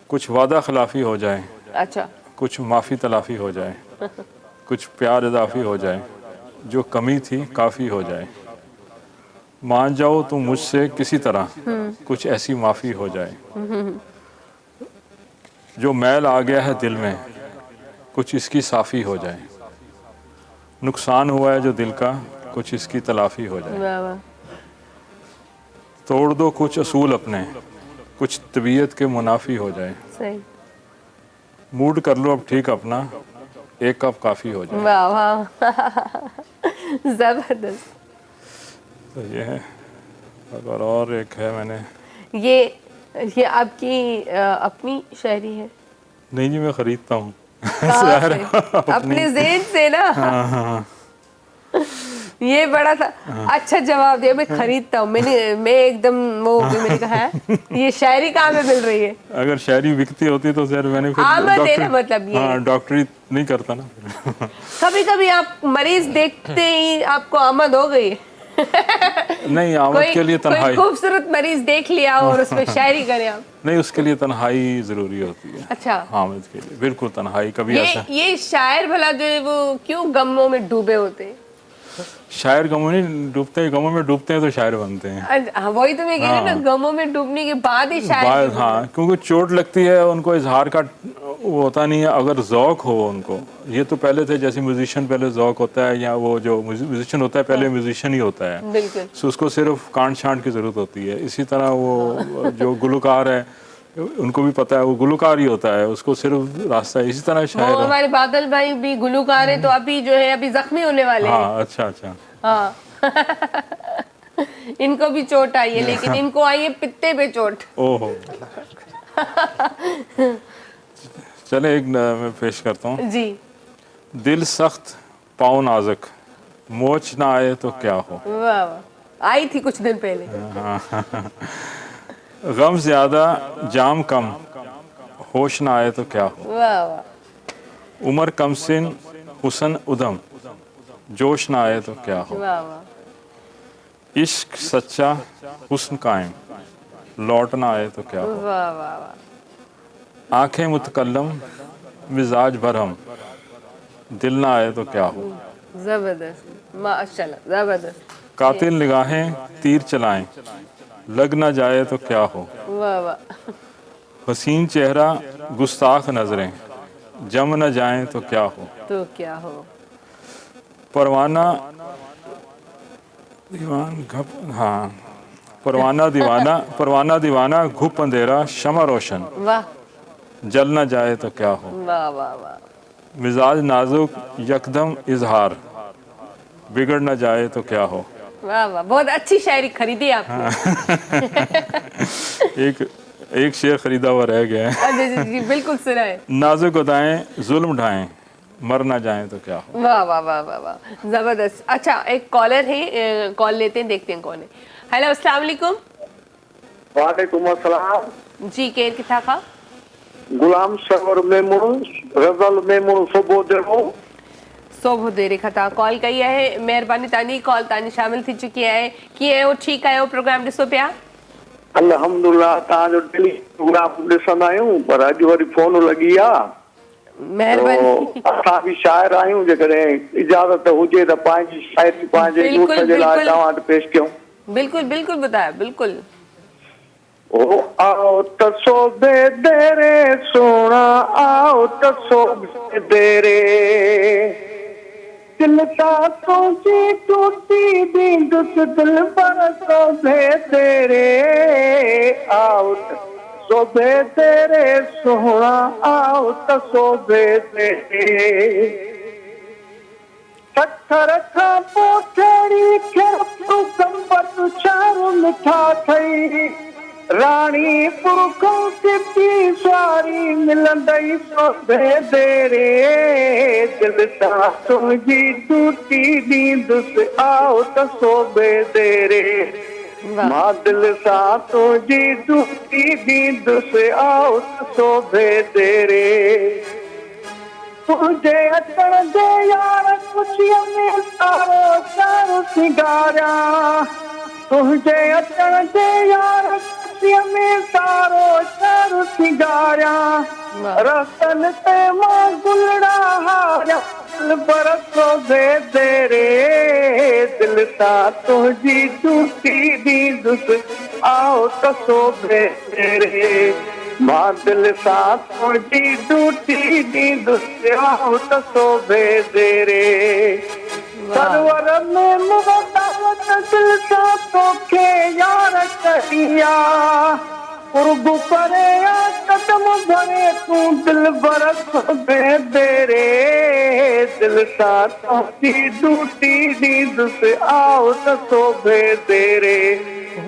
Speaker 5: कुछ वादा खिलाफी हो जाए
Speaker 3: अच्छा
Speaker 5: कुछ माफ़ी तलाफ़ी हो जाए कुछ प्यार इजाफी हो जाए जो कमी थी काफ़ी हो जाए मान जाओ तो मुझसे किसी तरह कुछ ऐसी माफ़ी हो जाए, जो मैल आ गया है दिल में कुछ इसकी साफ़ी हो जाए, नुकसान हुआ है जो दिल का कुछ इसकी तलाफ़ी हो जाए,
Speaker 3: वाह वाह,
Speaker 5: तोड़ दो कुछ असूल अपने कुछ तबीयत के मुनाफी हो जाए,
Speaker 3: सही,
Speaker 5: मूड कर लो अब ठीक अपना एक कप काफ़ी हो जाए।
Speaker 3: वाह वाह जबरदस्त।
Speaker 5: तो ये है। और एक है मैंने,
Speaker 3: ये आपकी अपनी शायरी है?
Speaker 5: नहीं जी मैं ख़रीदता हूँ।
Speaker 3: कहाँ से? अपने ज़हन से ना। ये बड़ा सा अच्छा जवाब दिया, मैं खरीदता हूँ। मैं एकदम वो हो गई, मैंने कहा है ये शायरी कहाँ पे मिल रही है?
Speaker 5: अगर शायरी बिकती होती तो सर मैंने फिर
Speaker 3: आमद है ना, मतलब ये
Speaker 5: हाँ डॉक्टरी नहीं करता ना।
Speaker 3: कभी कभी आप मरीज देखते ही आपको आमद हो गई।
Speaker 5: नहीं आमद के लिए
Speaker 3: कोई
Speaker 5: तन्हाई,
Speaker 3: खूबसूरत मरीज देख लिया और उसमें शायरी करें आप।
Speaker 5: नहीं उसके लिए तन्हाई ज़रूरी होती है।
Speaker 3: अच्छा,
Speaker 5: आमद के लिए बिल्कुल तन्हाई। कभी ऐसा
Speaker 3: ये शायर भला जो है वो क्यों गमों में डूबे होते हैं?
Speaker 5: शायर गमों में डूबते हैं, गमों में डूबते हैं तो शायर बनते हैं।
Speaker 3: हाँ, वही तो मैं कह रही हूँ ना, गमों में डूबने के बाद ही शायर।
Speaker 5: हाँ क्योंकि चोट लगती है उनको, इजहार का वो होता नहीं है। अगर ज़ौक हो उनको, ये तो पहले थे जैसे म्यूजिशियन पहले ज़ौक होता है, या वो जो म्यूजिशियन होता है पहले म्यूजिशियन ही होता है,
Speaker 3: बिल्कुल।
Speaker 5: सो उसको सिर्फ कांट छांट की ज़रूरत होती है। इसी तरह वो जो गुलकार है उनको भी पता है वो गुलकार ही होता है, उसको सिर्फ रास्ता है। इसी तरह
Speaker 3: वो
Speaker 5: शायर
Speaker 3: हमारे बादल भाई भी गुलकार है, तो अभी जो है अभी जख्मी होने वाले हैं।
Speaker 5: हाँ अच्छा अच्छा
Speaker 3: हाँ इनको भी चोट आई है, लेकिन इनको आई है पित्ते पे चोट।
Speaker 5: ओहो। चले एक मैं पेश करता हूँ।
Speaker 3: जी,
Speaker 5: दिल सख्त पाँव नाजुक, मोच ना आए तो क्या हो।
Speaker 3: वाह वाह, आई थी कुछ दिन पहले।
Speaker 5: गम ज्यादा जाम कम, होश ना आए तो क्या हो।
Speaker 3: वाह वाह,
Speaker 5: उम्र कम सिन हुसन उदम, जोश ना आए तो क्या हो।
Speaker 3: वाह वाह,
Speaker 5: इश्क सच्चा हुस्न कायम, लौट ना आए तो क्या हो।
Speaker 3: वाह वाह वाह,
Speaker 5: आंखें मुतकल्लम मिजाज भरहम, दिल ना आए तो क्या हो।
Speaker 3: जबरदस्त, माशाल्लाह जबरदस्त।
Speaker 5: कातिल निगाहें तीर चलाएं, लग ना जाए तो क्या हो।
Speaker 3: वाह वाह,
Speaker 5: हसीन चेहरा गुस्ताख नजरें, जम न जाएं तो क्या हो।
Speaker 3: तो क्या हो।
Speaker 5: परवाना दीवान घप, हाँ परवाना दीवाना घुप अंधेरा शमा रोशन,
Speaker 3: वाह
Speaker 5: जल न जाए तो क्या हो।
Speaker 3: वाह वाह वाह,
Speaker 5: मिजाज नाजुक यकदम इजहार, बिगड़ न जाए तो क्या हो।
Speaker 3: वाह वाह, बहुत अच्छी शायरी खरीदी आपने।
Speaker 5: एक शेर खरीदा हुआ रह गया है।
Speaker 3: जी जी जी, बिल्कुल सुना है।
Speaker 5: नाजुक अदाएं जुल्म ढाएं, मर ना जाएं तो क्या हो।
Speaker 3: वाह वाह वाह वाह वाह, जबरदस्त। अच्छा, एक कॉलर है, कॉल लेते हैं, देखते हैं कौन है। हेलो, अस्सलाम वालेकुम।
Speaker 6: वालेकुम अस्सलाम।
Speaker 3: जी, केर किथा खा?
Speaker 6: गुलाम सरवर मेमून गजल मेमून सुबह देरो
Speaker 3: सोभो देरे खता कॉल कई है। मेहरबानी तानी कॉल तानी शामिल थी चुकी है। कीअं आहियो? ठीकु आहियो? प्रोग्राम ॾिसो पिया?
Speaker 6: अल्हम्दुलिल्लाह तव्हांजो डेली प्रोग्राम ॾिसंदा आहियूं, पर अॼु वरी फोन लॻी आहे।
Speaker 3: मेहरबानी।
Speaker 6: असां बि शाइर आहियूं, जेकॾहिं इजाज़त हुजे त पंहिंजी शाइरी पंहिंजे
Speaker 3: बिल्कुल,
Speaker 6: यूथ जे लाइ
Speaker 3: बिल्कुल।
Speaker 6: तव्हां वटि पेश कयूं।
Speaker 3: बिल्कुल बिल्कुल ॿुधायो, बिल्कुल।
Speaker 6: ओ आओ त सोबे देरे सोना, आओ त सोबे देरे, दिल ता तुझी टूटी दींदुस दिल पर सोबे तेरे, आओ त सोबे तेरे सोना, आओ त सोबे तेरे। पत्थर खां पोइ ठहिड़ी खे तूं संबत चार मिठा ठही, राणी पुरखों सिपी सारी मिलंदई सोबे तेरे, दिल ता तुझी टूटी दींदुस आओ त सोबे तेरे, मां दिल सां तुझी टूटी दींदुस आओ त सोबे तेरे। तुझे अचण दे यार खुशीअ में सारो सारो सिंगारिया, तुझे अचण दे यार खुशीअ में सारो सारो सिंगारिया, रस्तन ते मां गुलड़ा हारिया, दिल पर सोबे तेरे, दिल दिल सा तुझी झूठी नींदुसि आओ त सोभे तेरे मां दिल सा तुझी झूठी नींदुसि आओ त सोभे तेरे सरवर में मुहब्बत दिल सा तोखे यार कहिया कुर्ब करे या कदम भरे तू दिल बरस में तेरे दिल सा तुझी झूठी नींदुसि आओ त सोभे तेरे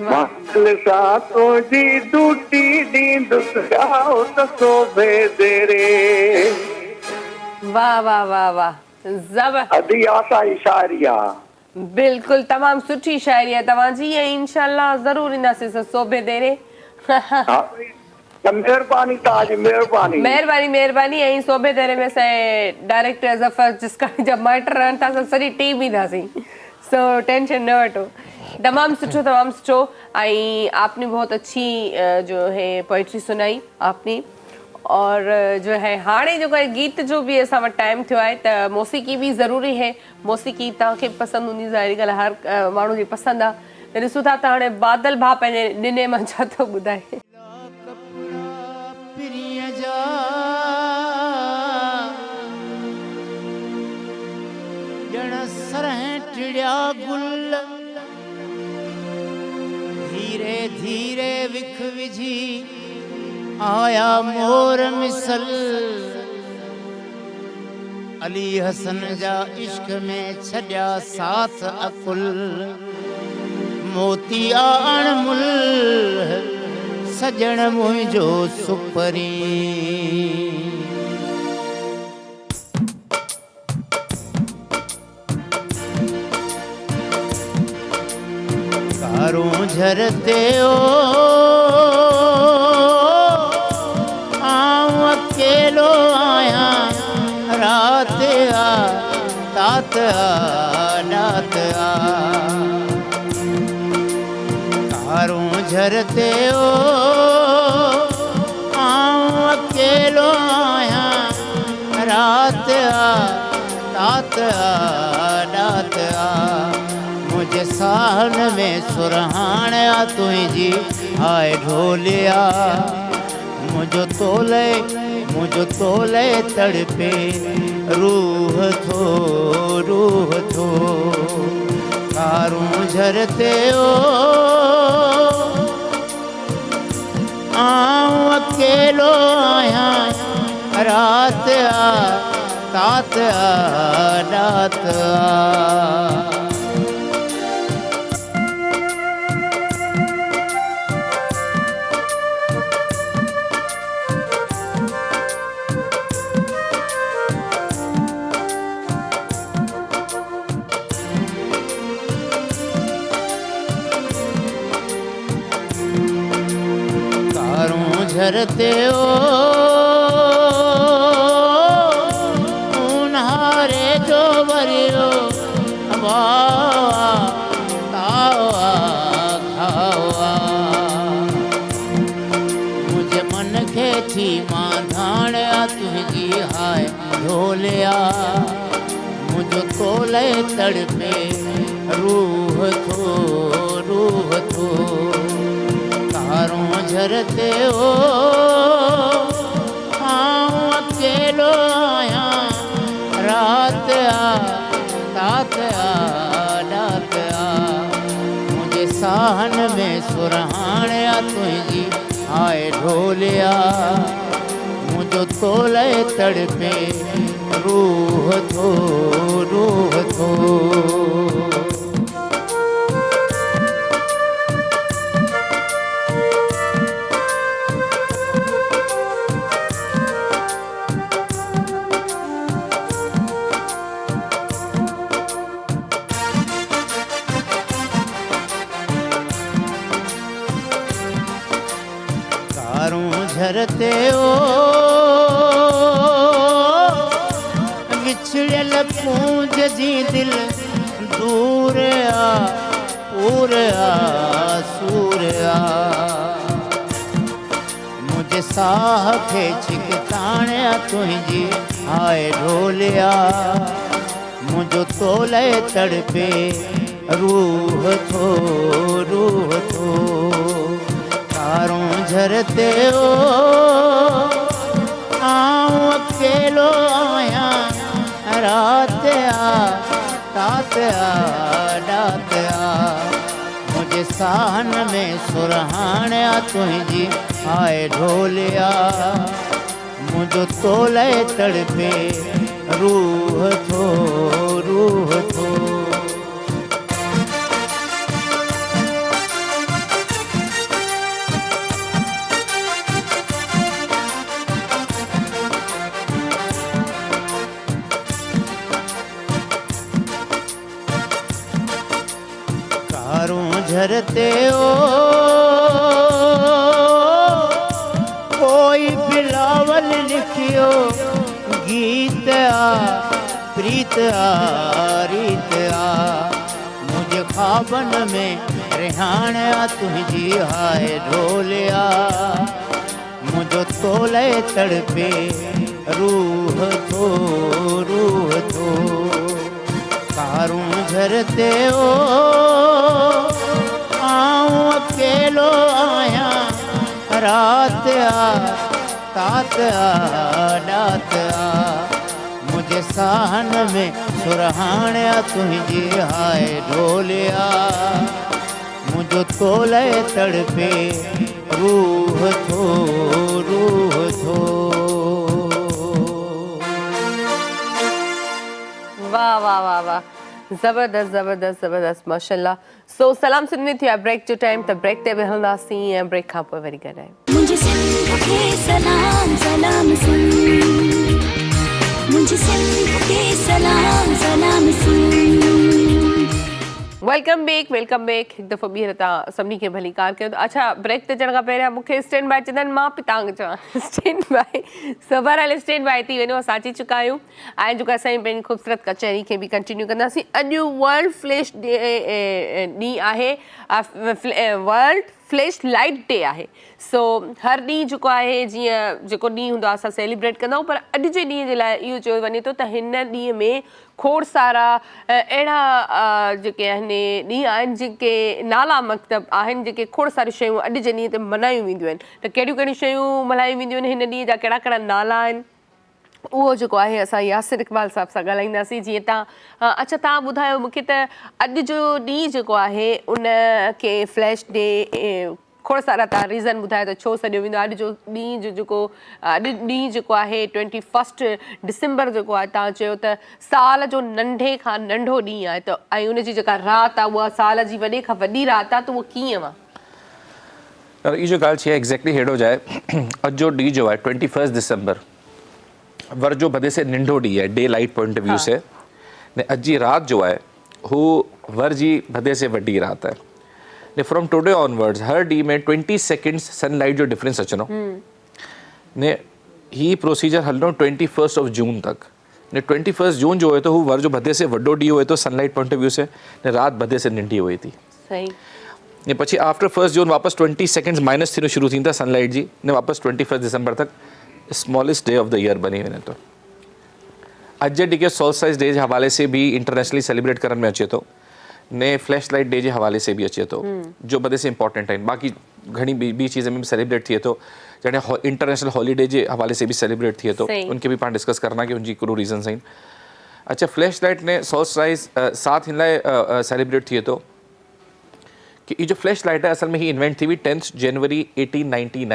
Speaker 6: मां दिल सा तुझी झूठी नींदुसि आओ त सोभे तेरे
Speaker 3: वाह वाह वाह वाह ज़बर
Speaker 6: अदी आसा शायरिया
Speaker 3: बिल्कुल तमाम सुठी शायरी है तव्हांजी ऐं इंशाल्लाह ज़रूर ईंदासीं सोभे देरे
Speaker 6: मेहरबानी ताज मेहरबानी
Speaker 3: मेहरबानी ऐं सोभे देरे में से डायरेक्टर ज़फर जिसका जब माइटर रहनि था सॼी टीम ईंदासीं सो टेंशन न वठो तमाम सुठो ऐं आपने बहुत अच्छी जो है पोइट्री सुनाई आपने और जो है हाणे जो है गीत जो भी असां वटि टाइम थियो आहे त मौसीक़ी भी ज़रूरी है मौसीक़ी तव्हांखे पसंदि हूंदी ज़ाहिरी ॻाल्हि हर माण्हू जी पसंदि आहे त ॾिसूं था त हाणे बादल भाउ पंहिंजे ॾिने मां छा थो ॿुधाए
Speaker 7: धीरे धीरे विख विझी आया मोर मिसल अली हसन जा इश्क में छॾिया साथ अकुल मोती अणमुल सजण मुंहिंजो सुपरी कारों झरते ओ आऊं अकेलो आया रात आ तात आ नात आ कारों झरते ओ आऊं अकेलो आया रात आ तात आ नात आ मुझे साहन में सुरहान आ तुझी आए ढोलिया मुझो तोले तड़पे रूह थो कारूं झरते ओ आऊं अकेलो आया रात आ तात आ नात आ झरते ओ उन्हारे जो वरियो मुझे मन खे थी मां धाण तुझी हाय ढोलिया मुझो तोले तड़पे रूह थो कारों झरते ओ आऊं अकेलो आया रात आ तात आ नात आ मुझे साहन में सुरहान आ तुझी आए ढोलिया मुझो तोले तड़पे रूह थो झरते ओ विछड़ियल पूंज जी दिल दूर आ पूर आ सूर आ मुझे साह खे छिकताण तुझी आए ढोलिया मुझो तोले तड़पे रूह थो तारों झरते हो आऊं अकेलो आया रात तात डात मुझे सहन में सुरहाणिया तुझी आए ढोलिया मुझो तोले तड़पे रूह थो झरते हो कोई बिलावल लिखियो गीत प्रीत रीत मुझे ख्वाबन में रिहाण तुझी हाय ढोलिया मुझो तोले तड़पे रूह थो तारूं झरते हो आऊं अकेलो आया रात तात डात मुझे सहन में सुरहाणिया तुझी हाय ढोलिया मुझो तोले तड़पे रूह थो
Speaker 3: वाह वाह वाह वाह ज़बरदस्त ज़बरदस्त ज़बरदस्त माशाल्लाह सो सलाम सुनने थी ब्रेक जो टाइम त ब्रेक ते हलंदासीं ऐं ब्रेक खां पोइ वरी गॾायूं
Speaker 2: मुझे सिंध के सलाम सलाम सुन मुझे सिंध के सलाम सलाम सुन
Speaker 3: वेलकम बैक हिकु दफ़ो ॿीहर तव्हां सभिनी खे भली कार कयो अच्छा ब्रेक ते अचण खां पहिरियां मूंखे स्टैंड बाय चवंदा आहिनि मां बि तव्हांखे चवां स्टैंड बाय बहरहाल स्टैंड बाय थी वञो असां अची चुका आहियूं ऐं जेको असांजी पंहिंजी ख़ूबसूरत कचहरी खे बि कंटिन्यू कंदासीं अॼु वर्ल्ड फ्लैश ॾींहुं आहे वर्ल्ड फ्लैश लाइट डे आहे सो हर ॾींहुं जेको आहे जीअं जेको ॾींहुं हूंदो आहे असां सेलिब्रेट कंदा आहियूं पर अॼु जे ॾींहं जे लाइ इहो चयो वञे थो त हिन ॾींहं में खोड़ सारा अहिड़ा जेके आहिनि ॾींहं आहिनि जेके नाला मकतब आहिनि जेके खोड़ सारियूं शयूं अॼु जे ॾींहं ते मल्हायूं वेंदियूं आहिनि त कहिड़ियूं कहिड़ियूं शयूं मल्हायूं वेंदियूं आहिनि हिन ॾींहं जा कहिड़ा कहिड़ा नाला आहिनि उहो जेको आहे असां यासिर इक़बाल साहिब सां ॻाल्हाईंदासीं जीअं तव्हां अच्छा तव्हां ॿुधायो मूंखे त अॼु जो ॾींहुं जेको आहे उन खे फ्लैश डे खोड़ सारा तव्हां रीज़न ॿुधायो त छो सॾियो वेंदो आहे अॼु जो ॾींहुं जो जेको अॼु ॾींहुं जेको आहे 21 डिसंबर जेको आहे तव्हां चयो त साल जो नंढे खां नंढो ॾींहुं आहे त ऐं उनजी जेका राति आहे उहा साल जी वॾे खां वॾी राति आहे त उहो कीअं आहे
Speaker 4: इहो जो ॻाल्हि छे एग्ज़ैक्टली हेॾो जो आहे अॼु जो ॾींहुं जो आहे 21 दिसंबर वर जो भदे से नंढो ॾींहुं आहे day light point of view से ने अॼु जी राति जो आहे हू वर जी भदे से वॾी राति आहे ने फ्रॉम टुडे ऑनवर्ड्स हर ॾींहुं में 20 सेकेंड्स सनलाइट जो डिफरेंस अचणो ने ही प्रोसीजर हलणो 21 जून तक ने 21 जून जो हुए तो हू वर जो भदे से वॾो ॾींहुं हुए तो सनलाइट पॉइंट ऑफ व्यू से ने राति भदे से नंढी हुई थी
Speaker 3: सही
Speaker 4: ने पछी आफ्टर 1 जून वापस 20 सेकेंड्स माइनस थी शुरू थी सनलाइट जी ने वापस 21 दिसंबर तक smallest day of the year बनी वञे थो अॼु जे ॾींहुं सोल्स्टाइस डे जे हवाले से भी इंटरनेशनली सेलिब्रेट करण में अचे थो ने फ्लैश लाइट डे जे हवाले से भी अचे थो जो बदे से इंपॉर्टेंट आहिनि बाक़ी घणी ॿी चीज़ में भी सेलिब्रेट थिए थो जॾहिं इंटरनेशनल हॉलीडे जे हवाले से भी सेलिब्रेट थिए थो उनके भी पाण डिस्कस करना कि उनजी कहिड़ो रीज़न्स आहिनि अच्छा फ्लैश लाइट ने सोल्स्टाइस साथ हिन लाइ सेलिब्रेट थिए थो कि ये जो फ्लैश लाइट है असल में ही इन्वेंट थी हुई 10 जनवरी 1899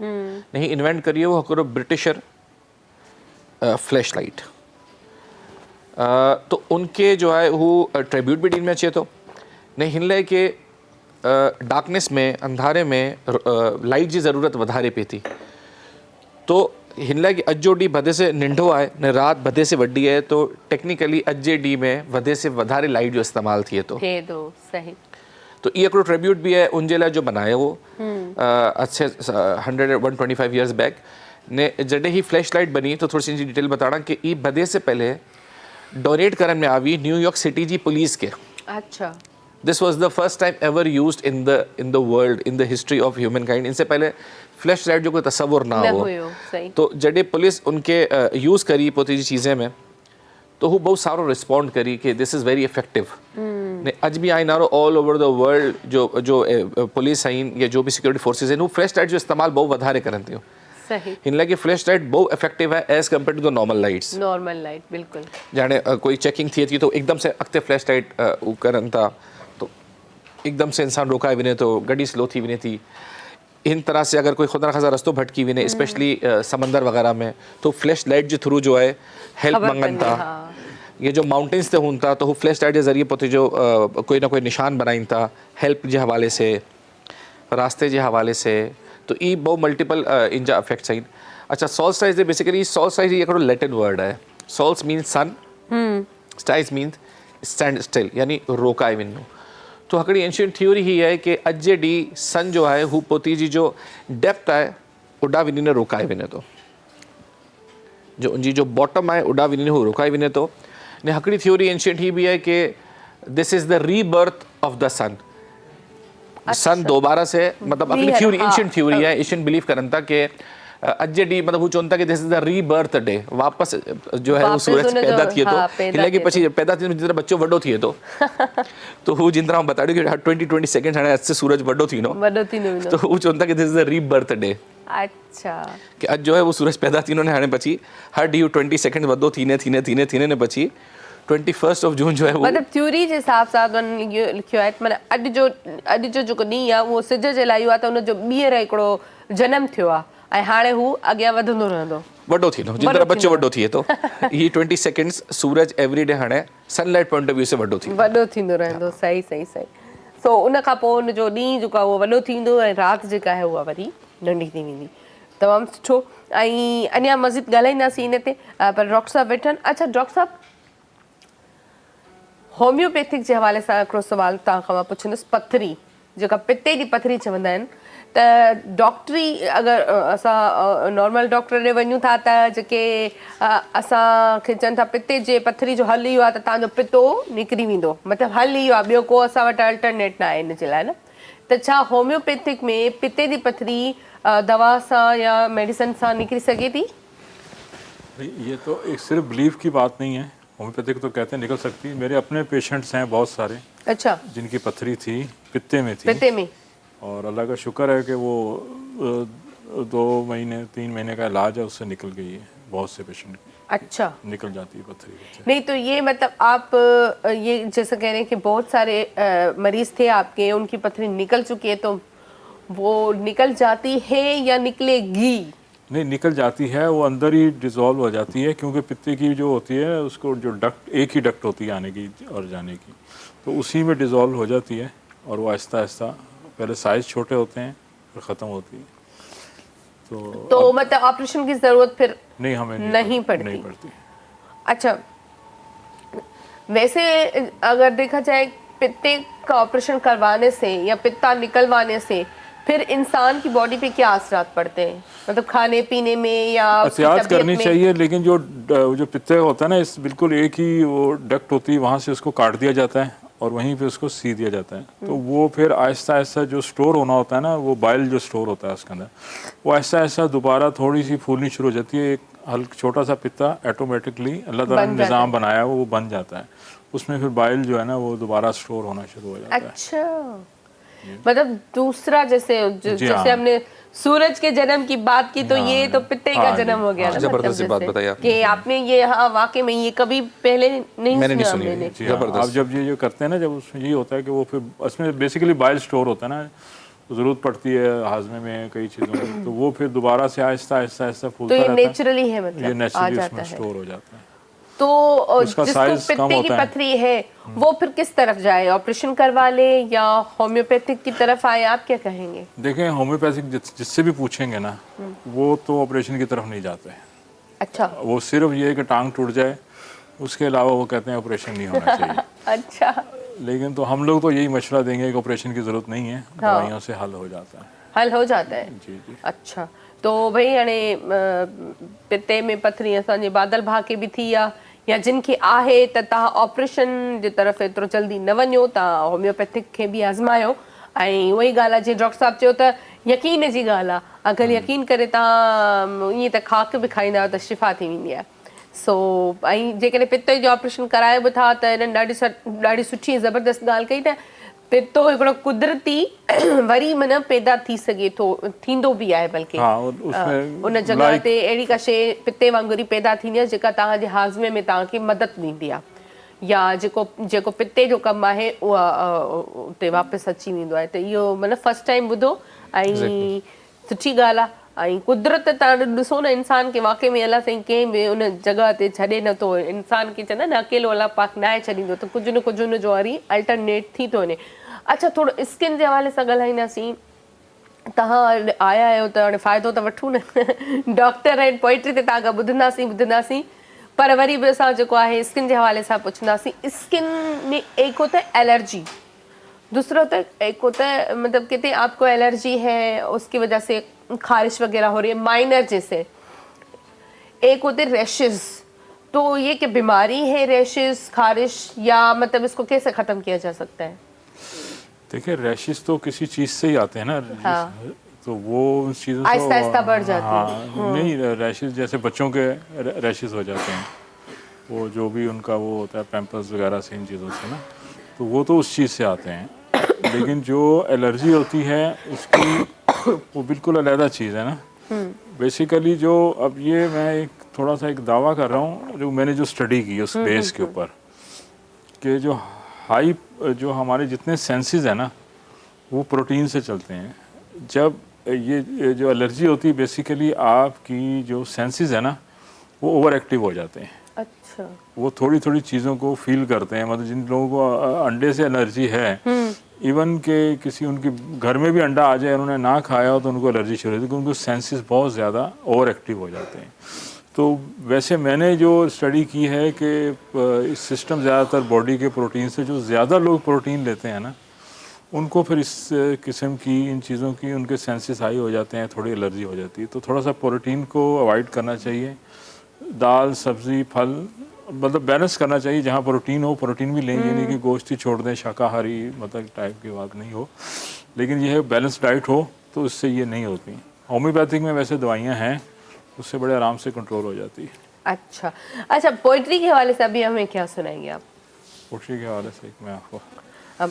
Speaker 4: ने ही इन्वेंट करी हो हिकिड़ो ब्रिटिशर फ्लैश लाइट तो उनके जो है वो ट्रिब्यूट भी ॾींहं में अचे थो ने हिन लाइ के डार्कनेस में अंधारे में लाइट जी ज़रूरत वधारे पई थी तो हिन लाइ कि अॼु जो ॾींहुं भदे से नंढो आहे ने राति भदे से वॾी आहे तो टेक्निकली अॼु जे ॾींहुं में वधे से वधारे लाइट जो इस्तेमालु थिए थो
Speaker 3: सही
Speaker 4: तो ये हिकिड़ो ट्रिब्यूट भी है उनजे लाइ जो बनायो हो अच्छे 125 ईयर्स बैक ने जॾहिं ही फ्लैश लाइट बनी तो थोड़ी सी इनकी डिटेल बताना कि ई भदे से पहले डोनेट करण में आई न्यूयॉर्क सिटी जी पुलिस के
Speaker 3: अच्छा
Speaker 4: this was the first time ever used in the world in the history of human kind इनसे पहले फ्लैश लाइट जो कोई तस्वुर ना हो तो जॾहिं पुलिस उनके यूज़ करी पोती जी चीज़ें में तो हू बहुत सारो रिस्पॉन्ड करी कि दिस इज़ वेरी इफेक्टिव ने अज भी आई नारो ऑल ओवर द वर्ल्ड जो पुलिस आहिनि या जो भी सिक्योरिटी फोर्सिस आहिनि, हू फ्लैश लाइट जो इस्तेमाल बहुत वधारे करनि थियूं।
Speaker 3: सही,
Speaker 4: हिन लाइ कि फ्लैश लाइट बहुत इफेक्टिव है as compared to the normal lights.
Speaker 3: Normal light बिल्कुल।
Speaker 4: जाने कोई चेकिंग थिए थी तो एकदम से अॻिते फ्लैश लाइट करनि था तो एकदम से इंसान रोकाए वञे थो, गाॾी स्लो थी वञे थी। इन तरह से अगर कोई खुदा खासा रस्तो भटकी वञे स्पेशली समंदर वग़ैरह में, तो फ्लैश लाइट जे थ्रू जो है हेल्प मंगनि था। ये जो माउंटेन्स ते हूंदा तो हू फ्लैश लाइट के ज़रिए पोते जो कोई ना कोई निशान बनाइन था हेल्प के हवाले से, रास्ते के हवाले से। तो ये बहुत मल्टीपल इन जा इफेक्ट्स आहिनि। अच्छा, सॉल्स्टाइज बेसिकली सॉल्स्टाइज ये हिकिड़ो लैटिन वर्ड है। सॉल्स मीन्स सन, स्टाइज मीन्स स्टैंड स्टिल, यानी रोकाए वञो। तो हिकिड़ी एंशियंट थ्योरी ही है कि अॼु जे ॾींहुं सन जो है हू पोती जी जो डेप्थ है उॾा वञी ने रोकाए वञे थो, जो उनजी जो बॉटम है उॾा वञी ने हू रोकाए वञे थो। ने हिकिड़ी थ्योरी एंशियंट ही भी है कि this is the rebirth of the sun. Sun दोबारा से मतलब अपनी थ्योरी एंशियंट थ्योरी है, एशियन बिलीव करन था कि अॼु जे ॾींहुं मतलब हू चवनि था कि this is the rebirth day, वापस जो है वो सूरज पैदा थिए थो। हिन पछी पैदा थिए जिन तरह बच्चो वॾो थिए थो तो हू जिन तरह बताड़ियो कि 20-20 सेकंड हाणे अॼु सूरज वॾो थींदो, तो हू चवनि था कि this is the rebirth day.
Speaker 3: अच्छा,
Speaker 4: कि अॼु जो है वो सूरज पैदा थींदो ने हाणे पछी हर ॾींहुं 20 सेकंड वॾो थीने ने पछी 21 ऑफ जून जो है वो
Speaker 3: मतलब थ्योरी जे हिसाब सां उन्हनि लिखियो आहे मतलब अॼु जो जेको ॾींहुं आहे उहो सिज जे लाइ आहे, त उनजो ॿीहर हिकिड़ो जनम थियो आहे ऐं हाणे हू अॻियां वधंदो रहंदो,
Speaker 4: वॾो थींदो जिन तरह बच्चो वॾो थिए थो। ही 20 सेकंड्स सूरज एवरी डे हाणे सनलाइट पॉइंट ऑफ व्यू से वॾो
Speaker 3: थींदो रहंदो। सही सही सही। सो उन खां पोइ उनजो ॾींहुं जेको आहे उहो वॾो थींदो ऐं राति जेका आहे उहा वरी नंढी थी वेंदी। तमामु सुठो। ऐं अञा मज़ीद ॻाल्हाईंदासीं इन ते, पर डॉक्टर साहब वेठनि। अच्छा डॉक्टर साहब, होम्योपैथिक जे हवाले सां हिकिड़ो सुवाल तव्हां खां मां पुछंदुसि। पथरी जेका पिते जी पथरी चवंदा आहिनि, त डॉक्टरी अगरि असां नॉर्मल डॉक्टर ॾे वञूं था त जेके असांखे चवनि था पिते जे पथरी जो हल इहो आहे त तव्हांजो पितो निकिरी वेंदो, मतिलबु हल इहो आहे, ॿियो को असां वटि अल्टरनेट न आहे इन जे लाइ न। त छा होम्योपैथिक में पिते जी पथरी दवा सां या मेडिसिन सां निकिरी सघे थी?
Speaker 5: ये तो एक सिर्फ बिलीफ की बात नहीं है, होम्योपैथिक तो कहते हैं निकल सकती है। मेरे अपने पेशेंट्स हैं बहुत सारे,
Speaker 3: अच्छा,
Speaker 5: जिनकी पथरी थी पित्ते में थी,
Speaker 3: पिते में,
Speaker 5: और अल्लाह का शुक्र है कि वो 2 महीने 3 महीने का इलाज है, उससे निकल गई है। बहुत से पेशेंट
Speaker 3: अच्छा
Speaker 5: निकल जाती है पथरी।
Speaker 3: नहीं तो ये मतलब आप ये जैसे कह रहे हैं कि बहुत सारे मरीज थे आपके, उनकी पथरी निकल चुकी है, तो वो निकल जाती है या निकलेगी?
Speaker 5: नहीं, निकल जाती है, वो अंदर ही डिज़ोल्व हो जाती है, क्योंकि पित्ते की जो होती है उसको जो डक्ट, एक ही डक्ट होती है आने की और जाने की, तो उसी में डिज़ोल्व हो जाती है और वो आहिस्ता आहिस्ता पहले साइज़ छोटे होते हैं फिर ख़त्म होती है। तो
Speaker 3: मतलब ऑपरेशन की ज़रूरत फिर
Speaker 5: नहीं, हमें
Speaker 3: नहीं पड़ती। अच्छा, वैसे अगर देखा जाए पित्ते का ऑपरेशन करवाने से या पित्ता निकलवाने से फिर इंसान की बॉडी पे क्या असरात पड़ते हैं, मतलब खाने पीने में या
Speaker 5: एहतियात करनी चाहिए। लेकिन जो पित्ते होता है ना, इस बिल्कुल एक ही वो डक्ट होती है, वहाँ से उसको काट दिया जाता है और वहीं पे उसको सी दिया जाता है, तो वो फिर आहिस्ता आहिस्ता जो स्टोर होना होता है ना, वो बाइल जो स्टोर होता है उसके अंदर, वो आहिस्ता आहिस्ता दोबारा थोड़ी सी फूलनी शुरू हो जाती है। एक छोटा सा पित्ता ऑटोमेटिकली अल्लाह ताला ने निज़ाम बनाया है, वो बन जाता है, उसमें फिर बाइल जो है ना वो दोबारा स्टोर होना शुरू हो जाता है।
Speaker 3: अच्छा, मतलब दूसरा जैसे हमने सूरज के जन्म की बात की, तो ये तो पित्ते का जन्म हो गया।
Speaker 4: जबरदस्त बात बताया
Speaker 3: कि आपने ये, हाँ वाकई में ये कभी पहले नहीं सुना मैंने।
Speaker 5: आप जब ये करते हैं ना, जब उसमें ये होता है कि वो फिर उसमें बेसिकली बाइल स्टोर होता है ना, जरूरत पड़ती है हाजमे में कई चीज़ों में, तो वो फिर दोबारा से आहिस्ता आहिस्ता आहिस्ता फूलता रहता है।
Speaker 3: तो ये नेचुरली है, मतलब
Speaker 5: ये नेचुरली उसमें स्टोर हो जाता है।
Speaker 3: तो जिसको पित्ते की पथरी है वो फिर किस तरफ जाए, ऑपरेशन करवा ले या होम्योपैथिक की तरफ आए, आप क्या कहेंगे?
Speaker 5: देखें, होम्योपैथिक जिससे भी पूछेंगे ना, वो तो ऑपरेशन की तरफ नहीं जाते हैं।
Speaker 3: अच्छा,
Speaker 5: वो सिर्फ ये है कि टांग टूट जाए, उसके अलावा वो कहते हैं ऑपरेशन नहीं होना चाहिए।
Speaker 3: अच्छा,
Speaker 5: लेकिन तो हम लोग तो यही मशवरा देंगे कि ऑपरेशन की जरूरत नहीं है, दवाइयों से हल हो जाता है।
Speaker 3: हल हो जाता है?
Speaker 5: जी जी।
Speaker 3: अच्छा, तो भाई हाणे पिते में पथरी असांजे बादल भाउ खे बि थी आहे या जिनखे आहे, त तव्हां ऑपरेशन जे तरफ़ एतिरो जल्दी न वञो, तव्हां होम्योपैथिक खे बि आज़मायो। ऐं उहा ई ॻाल्हि आहे जीअं डॉक्टर साहिबु चयो त यकीन जी ॻाल्हि आहे, अगरि यकीन करे तव्हां ईअं त खाक बि खाईंदा आहियो त शिफ़ा थी वेंदी आहे। सो ऐं जेकॾहिं पित्ते जो ऑपरेशन करायो बि था त हिननि ॾाढी सुठी ज़बरदस्त ॻाल्हि कई त पित्तो हिकिड़ो कुदरती वरी माना पैदा थी सघे थो, थींदो बि आहे बल्कि
Speaker 5: हाँ, उसमें
Speaker 3: उन जॻह ते अहिड़ी का शइ पित्ते वांगुरु ई पैदा थींदी आहे जेका तव्हांजे हाज़मे में तव्हांखे मदद ॾींदी आहे या जेको पित्ते जो कमु आहे उहा उते वापसि अची वेंदो आहे। त इहो माना फस्ट टाइम ॿुधो ऐं सुठी ॻाल्हि आहे। ऐं कुदरत तव्हां ॾिसो न इंसान खे वाक़ई में अलाह साईं कंहिं बि उन जॻह ते छॾे नथो, इंसान खे चवंदा न अकेलो अलाह पाक नाहे छॾींदो, त कुझु न कुझु उन जो वरी अल्टरनेट थी थो वञे। अच्छा, थोरो स्किन जे हवाले सां ॻाल्हाईंदासीं। तव्हां आया आहियो त हाणे फ़ाइदो त वठूं न डॉक्टर आहिनि, पोइट्री ते तव्हां खां ॿुधंदासीं पर वरी बि असां जेको आहे स्किन जे हवाले सां पुछंदासीं। स्किन में एक होता है एलर्जी, दूसरा होता है एक होता है मतलब कहते हैं आपको एलर्जी है उसकी वजह से खारिश वगैरह हो रही है माइनर जैसे, एक होते हैं रैशेस। तो ये क्या बीमारी है रैशेस खारिश या मतलब इसको कैसे ख़त्म किया जा सकता है?
Speaker 5: देखिए रैशेस तो किसी चीज़ से ही आते हैं ना।
Speaker 3: हाँ।
Speaker 5: तो वो उन चीज़ों
Speaker 3: आहिस्ता आहिस्ता बढ़ जाती है।
Speaker 5: हाँ, नहीं रैशेस जैसे बच्चों के रैशेस हो जाते हैं, वो जो भी उनका वो होता है पैम्पर्स वगैरह से, इन चीज़ों से ना, तो वो तो उस चीज़ से आते हैं। लेकिन जो एलर्जी होती है उसकी वो बिल्कुल अलग चीज़ है ना। बेसिकली जो अब ये मैं थोड़ा सा एक दावा कर रहा हूँ जो मैंने जो स्टडी की उस बेस के ऊपर, कि जो हमारे जितने सेंसेस हैं ना वो प्रोटीन से चलते हैं। जब ये जो एलर्जी होती है बेसिकली आपकी जो सेंसेस है ना वो ओवर एक्टिव हो जाते हैं।
Speaker 3: अच्छा।
Speaker 5: वो थोड़ी थोड़ी चीज़ों को फील करते हैं। मतलब जिन लोगों को अंडे से एलर्जी है, इवन के किसी उनके घर में भी अंडा आ जाए उन्होंने ना खाया हो तो उनको एलर्जी शुरू होती है, क्योंकि उनको सेंसेस बहुत ज़्यादा ओवर एक्टिव हो जाते हैं। तो वैसे मैंने जो स्टडी की है कि इस सिस्टम ज़्यादातर बॉडी के प्रोटीन से, जो ज़्यादा लोग प्रोटीन लेते हैं ना उनको फिर इस किस्म की इन चीज़ों की उनके सेंसेस हाई हो जाते हैं, थोड़ी एलर्जी हो जाती है। तो थोड़ा सा प्रोटीन को अवॉइड करना चाहिए। दाल सब्ज़ी फल मतलब बैलेंस करना चाहिए। जहाँ प्रोटीन हो प्रोटीन भी लेंगे, नहीं कि गोश्त ही छोड़ दें, शाकाहारी मतलब टाइप की बात नहीं हो। लेकिन यह बैलेंस डाइट हो तो इससे ये नहीं होती। होम्योपैथिक में वैसे दवाइयाँ हैं, उससे बड़े आराम से कंट्रोल हो जाती है।
Speaker 3: अच्छा, पोइट्री के हवाले से अभी हमें क्या सुनाएंगे आप?
Speaker 5: पोइट्री के हवाले से मैं आपको
Speaker 3: अब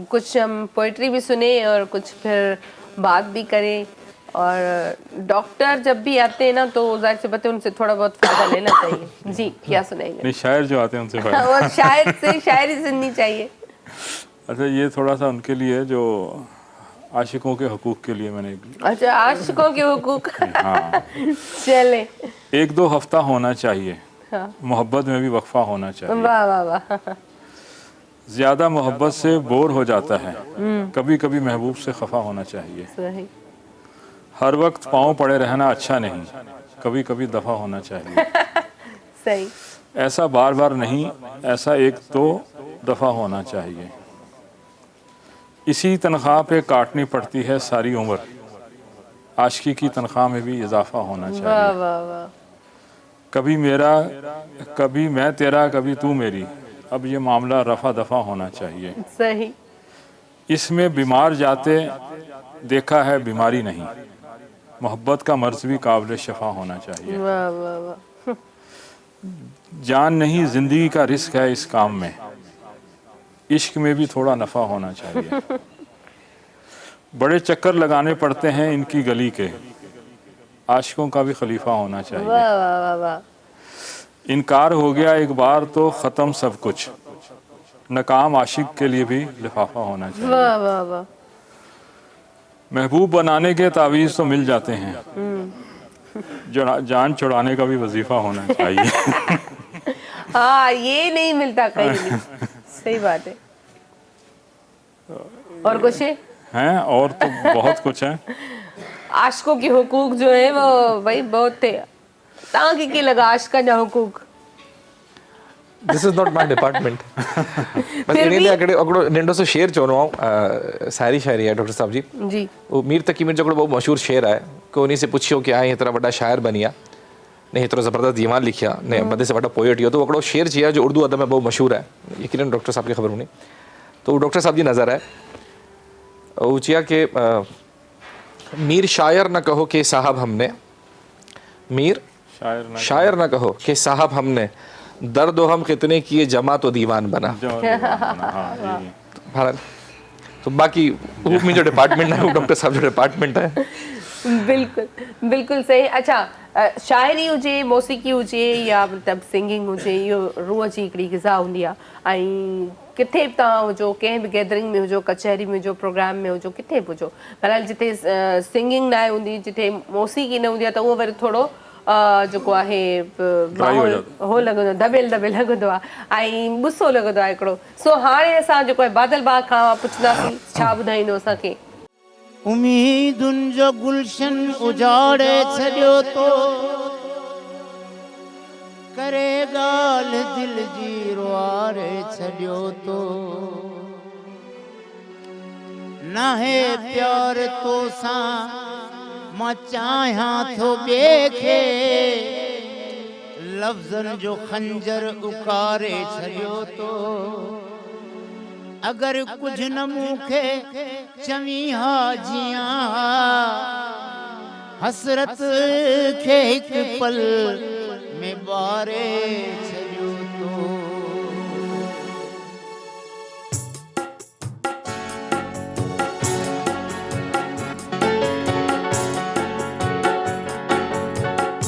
Speaker 3: कुछ हम पोइट्री भी सुने और कुछ फिर बात भी करें। और डॉक्टर जब भी आते हैं ना तो जाहिर सी बात है उनसे थोड़ा बहुत फायदा लेना चाहिए। जी, क्या सुनाएंगे?
Speaker 5: नहीं, शायर जो आते हैं उनसे फायदा
Speaker 3: और शायर से शायरी सुननी चाहिए।
Speaker 5: अच्छा, ये थोड़ा सा उनके लिए जो आशिकों के हुकूक के लिए मैंने।
Speaker 3: अच्छा, आशिकों के हुकूक।
Speaker 5: हाँ।
Speaker 3: चले।
Speaker 5: 1-2 हफ्ता होना चाहिए,
Speaker 3: हाँ।
Speaker 5: मोहब्बत में भी वक्फा होना चाहिए।
Speaker 3: वाह वाह वाह।
Speaker 5: ज़्यादा मोहब्बत से बोर हो जाता है, कभी कभी महबूब से खफा होना चाहिए।
Speaker 3: सही।
Speaker 5: हर वक्त पाँव पड़े रहना अच्छा नहीं, कभी कभी दफा होना चाहिए।
Speaker 3: सही।
Speaker 5: ऐसा बार बार नहीं, ऐसा 1-2 दफा होना चाहिए। इसी तनख्वाह पे काटनी पड़ती है सारी उम्र, आशिकी की तनख्वाह में भी इजाफा होना चाहिए।
Speaker 3: वाह वाह वाह।
Speaker 5: कभी मेरा कभी मैं तेरा कभी तू मेरी, अब ये मामला रफा दफा होना चाहिए।
Speaker 3: सही।
Speaker 5: इसमें बीमार जाते देखा है बीमारी नहीं, मोहब्बत का मर्ज भी काबिल शफा होना चाहिए।
Speaker 3: वाह वाह वाह।
Speaker 5: जान नहीं जिंदगी का रिस्क है इस काम में, इश्क में भी थोड़ा नफ़ा होना चाहिए। बड़े चक्कर लगाने पड़ते हैं इनकी गली के, आशिकों का भी खलीफा होना चाहिए।
Speaker 3: वाह वाह वाह वाह।
Speaker 5: इनकार हो गया एक बार तो ख़त्म सब कुछ, नाकाम आशिक के लिए भी लिफाफा होना चाहिए।
Speaker 3: वाह वाह वाह।
Speaker 5: महबूब बनाने के तावीज़ तो मिल जाते हैं, जान छुड़ाने का भी वजीफा होना चाहिए।
Speaker 3: हाँ, ये नहीं मिलता कहीं भी। सही बात है। और कुछ है?
Speaker 5: हैं और तो बहुत कुछ है।
Speaker 3: आशिकों के हुकूक जो है वो भाई बहुत थे। ताकि की लगा आशिका जा हुकूक।
Speaker 4: This is not my department. बस इन्हीं ने अकड़ो निंडो से शेर चवनो सारी शायरी है डॉक्टर साहब जी।
Speaker 3: जी।
Speaker 4: वो मीर तकी मीर जो बहुत मशहूर शेर है को उन्हीं से पूछियो कि आए इतना बड़ा शायर बनिया नहीं इतना ज़बरदस्त दीवान लिखिया नहीं बदे से बड़ा पोएट हो, तो अकड़ो शेर चाहिए जो उर्दू अदब में बहुत मशहूर है। यकीनन डॉक्टर साहब की खबर होनी तो डॉक्टर साहब जी नज़र है वो चिया कि मीर शायर न कहो कि साहब हमने, मीर शायर ना कहो कि साहब हमने दर्द हम कितने किए जमा तो दीवान बना। भारत तो बाकी हूप में जो डिपार्टमेंट है वो डॉक्टर साहब जो डिपार्टमेंट है।
Speaker 3: बिल्कुल बिल्कुल सही। अच्छा, शाइरी हुजे, मौसीक़ी हुजे या मतिलबु सिंगिंग हुजे, इहो रूह जी हिकिड़ी ग़िज़ा हूंदी आहे। ऐं किथे बि तव्हां हुजो, कंहिं बि गैदरिंग में हुजो, कचहरी में हुजो, प्रोग्राम में हुजो, किथे बि हुजो, बहरहाल जिथे सिंगिंग न हूंदी, जिथे मौसीक़ी न हूंदी आहे, त उहो वरी थोरो जेको आहे माहौल हो लॻंदो, दॿियल दॿियल लॻंदो आहे ऐं गुस्सो लॻंदो आहे हिकिड़ो। सो हाणे असां जेको आहे बादल बाग खां पुछंदासीं, छा ॿुधाईंदो असांखे?
Speaker 7: उम्मीदुनि जो गुलशन उजाड़े छॾियो तो, करे ॻाल्हि दिल जी रुआरे छॾियो तो, नाहे प्यार तो सां मां चाहियां थो ॿिए खे, लफ़्ज़नि जो खंजर उकारे छॾियो तो, अगर कुछ न मूंखे चवी हा जियां हसरत खे हिक पल में बारे छॾियो तो,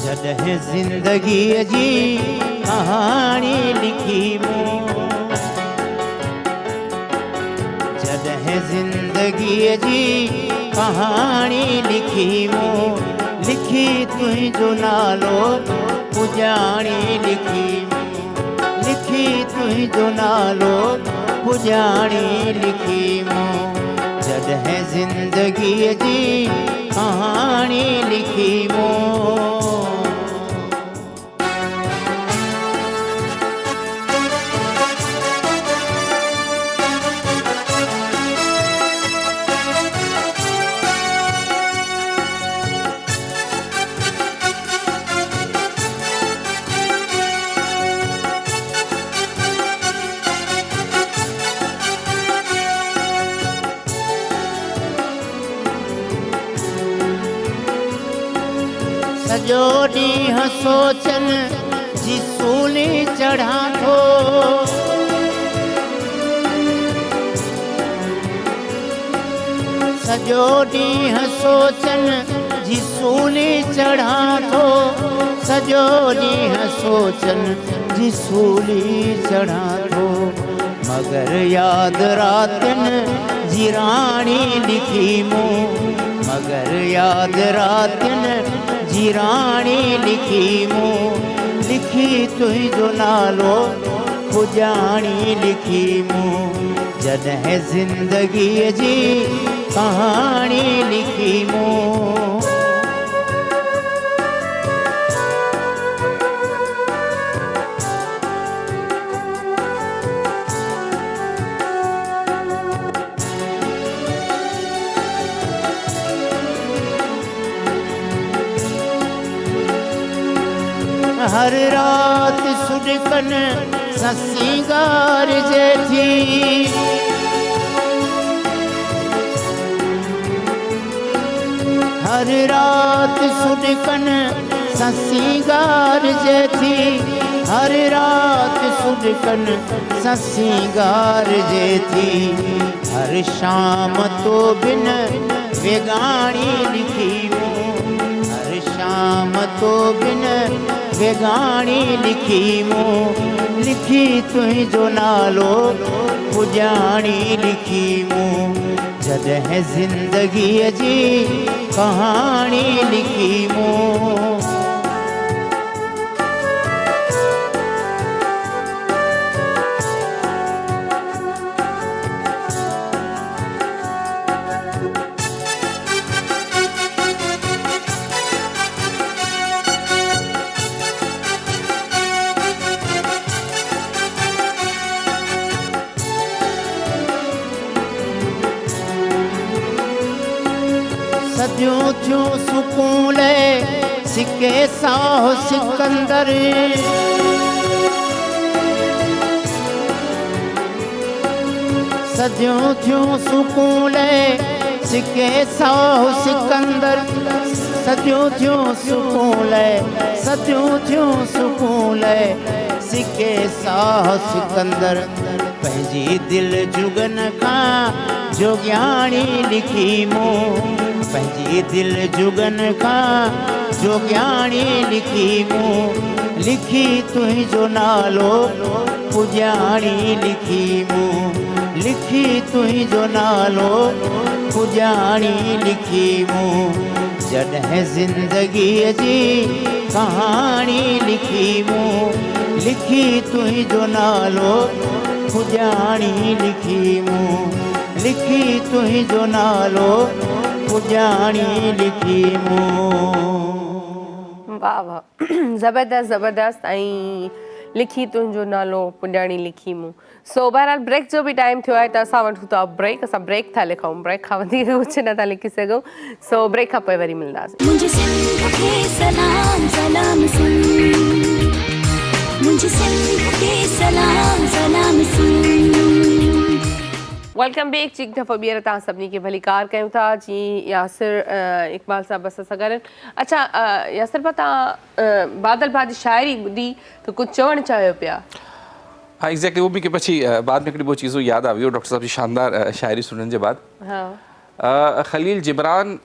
Speaker 7: जॾहिं ज़िंदगीअ जी कहाणी लिखी मूं, जॾहिं ज़िंदगीअ जी कहाणी लिखी मूं, लिखी तुंहिंजो नालो पुॼाणी लिखी मूं, लिखी तुंहिंजो नालो पुॼाणी लिखी मूं, जॾहिं ज़िंदगीअ जी कहाणी लिखी मूं। सॼो ॾींहुं सोचनि जी सूली चढ़ां थो, सॼो ॾींहुं सोचनि जी सूली चढ़ां थो, सॼो ॾींहुं सोचनि जी सूली चढ़ां थो, मगर यादि रातिनि जी राणी लिखी मूं, मगर यादि रातिनि जी राणी लिखी मूं, लिखी तुंहिंजो नालो पुॼाणी लिखी मूं, जॾहिं ज़िंदगीअ जी कहाणी लिखी मूं। हर रात सुॾकन सां सिंगारजे थी, हर रात सुॾकन सां सिंगारजे थी, हर रात सुॾकन सां सिंगारजे थी, हर शाम तो बिन बेगाणी लिखी मूं, हर शाम तो बिन बेगाणी लिखी मूं, लिखी तुंहिंजो नालो पुॼाणी लिखी मूं, जॾहिं ज़िंदगीअ जी कहाणी लिखी मूं। सदियूं थियूं सुकून सिके साहो सिकंदर, सदियूं थियूं सुकून सिके साहो सिकंदर, सदियूं थियूं सुकून लाइ सदियूं थियूं सुकून लाइ सिके साह सिकंदर पंहिंजी दिलि जुगन खां जोगियाणी लिखी मूं पंहिंजी दिलि जुगन खां जोगियाणी लिखी मूं लिखी तुंहिंजो नालो पुॼाणी लिखी मूं लिखी तुंहिंजो नालो पुॼाणी लिखी मूं जॾहिं ज़िंदगीअ जी कहाणी लिखी मूं लिखी तुंहिंजो नालो पुॼाणी लिखी मूं लिखी तुंहिंजो नालो पुॼाणी लिखी मूं
Speaker 3: वाह वाह ज़बरदस्त ज़बरदस्त ऐं लिखी तुंहिंजो नालो पुॼाणी लिखी मूं सो बहरहाल ब्रेक जो बि टाइम थियो आहे त असां वठूं था ब्रेक असां ब्रेक था लिखूं ब्रेक खां वधीक कुझु नथा लिखी सघूं सो ब्रेक खां पोइ वरी मिलंदासीं
Speaker 2: मुझे सिंध के सलाम सलाम सुन मुझे सिंध के सलाम सलाम सुन
Speaker 3: वेलकम बैक जी हिकु दफ़ो ॿीहर तव्हां सभिनी खे भली कार कयूं था जीअं यासिर इकबाल साहब असां सां गॾु अच्छा यासिर भाउ तव्हां बादल भाउ जी शाइरी ॿुधी त कुझु चवणु चाहियो पिया
Speaker 4: हाँ एग्जैक्टली वो भी कि पछी बाद में हिकिड़ी ॿ चीज़ूं यादि आई डॉक्टर साहब जी शानदार शाइरी सुनण जे बाद खलील जिब्रान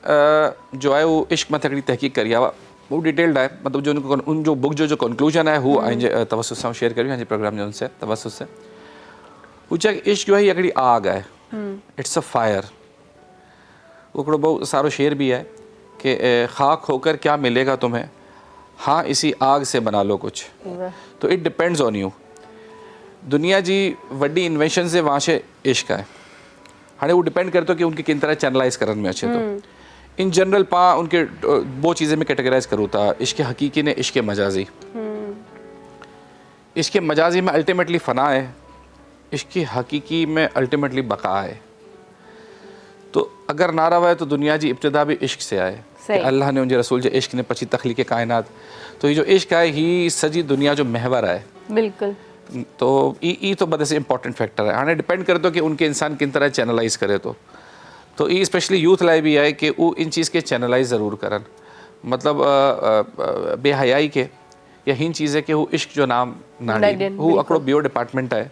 Speaker 4: जो आहे उहो इश्क मथे हिकिड़ी तहक़ीक़ करी आहे वो डिटेल्ड आहे मतिलबु जो उनजो बुक जो कंक्लूजन आहे हू पंहिंजे तवसुस सां शेयर करियूं पंहिंजे प्रोग्राम जे उनसे तवसुस से वो चाहे इश्क जो है ये हिकिड़ी आग है इट्स अ फायर वो हिकिड़ो बहुत सारो शेर भी है कि खाक होकर क्या मिलेगा तुम्हें हाँ इसी आग से बना लो कुछ तो इट डिपेंड्स ऑन यू दुनिया जी वॾी इन्वेंशन से वहाँ से इश्क है हाँ वो डिपेंड करे तो कि उनके किन तरह चैनलाइज करण में अच्छे तो इन जनरल पा उनके वो चीज़ें में कैटेगराइज करूँ था इश्क हकीकी ने इश्क मजाजी इश्क मजाजी में अल्टीमेटली फ़ना है इश्क हकीकी में अल्टीमेटली बका है तो अगर ना रहा है तो दुनिया जी इब्तिदा भी इश्क से आए अल्लाह ने उनके रसूल जो इश्क ने पची तख्लीक़ कायनात तो ये जो इश्क है ही सजी दुनिया जो महवर है
Speaker 3: बिल्कुल
Speaker 4: तो ई तो बदे से इम्पॉर्टेंट फैक्टर है हाँ डिपेंड करे तो कि उनके इंसान किन तरह चैनलाइज करे तो ये स्पेशली यूथ लाइ भी है कि वो इन चीज़ के चैनलाइज ज़रूर करन मतलब बेहयाई के या हिन चीज़ है कि वो इश्क जो नाम ना वो हिकिड़ो ॿियो डिपार्टमेंट है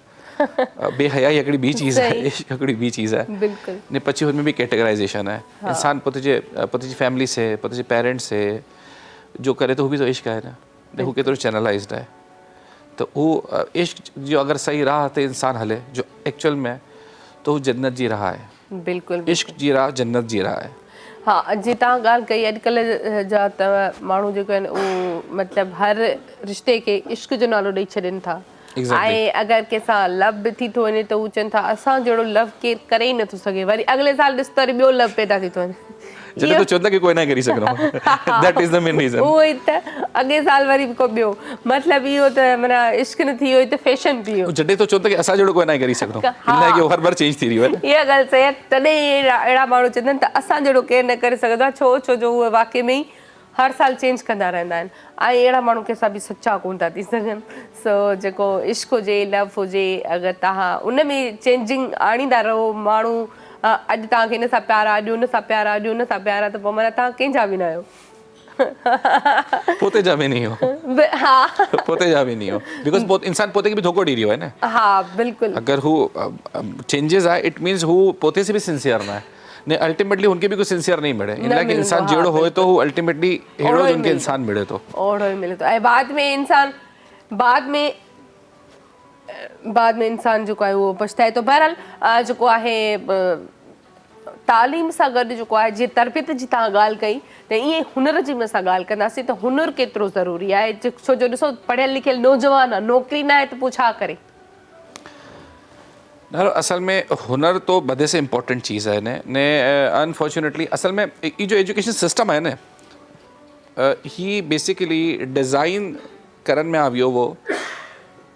Speaker 4: बेहयाई हिकिड़ी ॿी चीज़ है इश्क हिकिड़ी ॿी चीज़ है
Speaker 3: बिल्कुल
Speaker 4: ने पची हुनमें भी कैटेगराइजेशन है इंसान पुत जी फैमिली से पुत जे पेरेंट्स से जो करे तो वो भी तो इश्क है ना वो केतिरो चैनलाइज्ड है तो वो इश्क जो अगर सही राह ते इंसान हले जो एक्चुअल में तो वो जन्नत जी रहा है
Speaker 3: बिल्कुल
Speaker 4: इश्क जी रहा जन्नत जी रहा है
Speaker 3: हाँ जीअं तव्हां ॻाल्हि कई अॼुकल्ह जा त माण्हू जेके आहिनि उहे मतिलबु हर रिश्ते खे इश्क जो नालो ॾेई छॾनि था ऐं अगरि कंहिंसां लव बि थी थो वञे त उहे चवनि था असां जहिड़ो लव केरु करे ई नथो सघे वरी अॻिले साल ॾिस त वरी ॿियो लव पैदा थी थो वञे
Speaker 4: जॾहिं तो चवंदा कि कोई ना करी सघंदो that is the main reason
Speaker 3: उहो ई त अॻे साल वरी को ॿियो मतिलबु इहो त माना इश्क न थी वियो त फैशन थी वियो
Speaker 4: जॾहिं तो चवंदा कि असां जहिड़ो कोई ना करी सघंदो इन लाइ कि हर बार चेंज थी रही है
Speaker 3: इहा ॻाल्हि सही आहे तॾहिं अहिड़ा माण्हू चवंदा आहिनि त असां जहिड़ो केरु न करे सघंदो आहे छो जो उहे वाक़ई में ई हर साल चेंज कंदा रहंदा आहिनि ऐं अहिड़ा माण्हू कंहिंसां बि सचा कोन था थी सघनि सो जेको इश्क हुजे लव हुजे अगरि तव्हां उन में चेंजिंग आणींदा रहो माण्हू अॼु तव्हांखे हिन सां प्यार आहे अॼु हुन सां प्यार आहे अॼु हुन सां प्यार आहे त पोइ माना तव्हां कंहिंजा बि न आहियो
Speaker 4: पोते जा भी नहीं हो
Speaker 3: हाँ
Speaker 4: पोते जा भी नहीं हो बिकॉज इंसान पोते के भी धोखो डी रही है ना
Speaker 3: हाँ बिल्कुल
Speaker 4: अगर हु चेंजेस आए इट मीन्स हु पोते से भी सिंसियर ना है ने अल्टीमेटली उनके भी कुछ सिंसियर नहीं मिले इन लाइक इंसान जेड़ो होए तो हु अल्टीमेटली हेड़ो उनके इंसान मिले तो
Speaker 3: ओड़ो ही मिले तो ऐं बाद में इंसान जेको आहे उहो पछताए थो बहरहाल जेको आहे तालीम सां गॾु जेको आहे जीअं तरबियत जी तव्हां ॻाल्हि कई त ईअं हुनर जी असां ॻाल्हि कंदासीं त हुनर केतिरो ज़रूरी आहे छो जो ॾिसो पढ़ियल लिखियल नौजवान आहे नौकिरी न आहे त पोइ छा करे
Speaker 4: असल में हुनर तो बदे से इम्पोर्टेंट चीज़ है ने अनफॉर्चुनेटली असल में ये जो एजुकेशन सिस्टम है ना ही बेसिकली डिज़ाइन करन में आवियो वो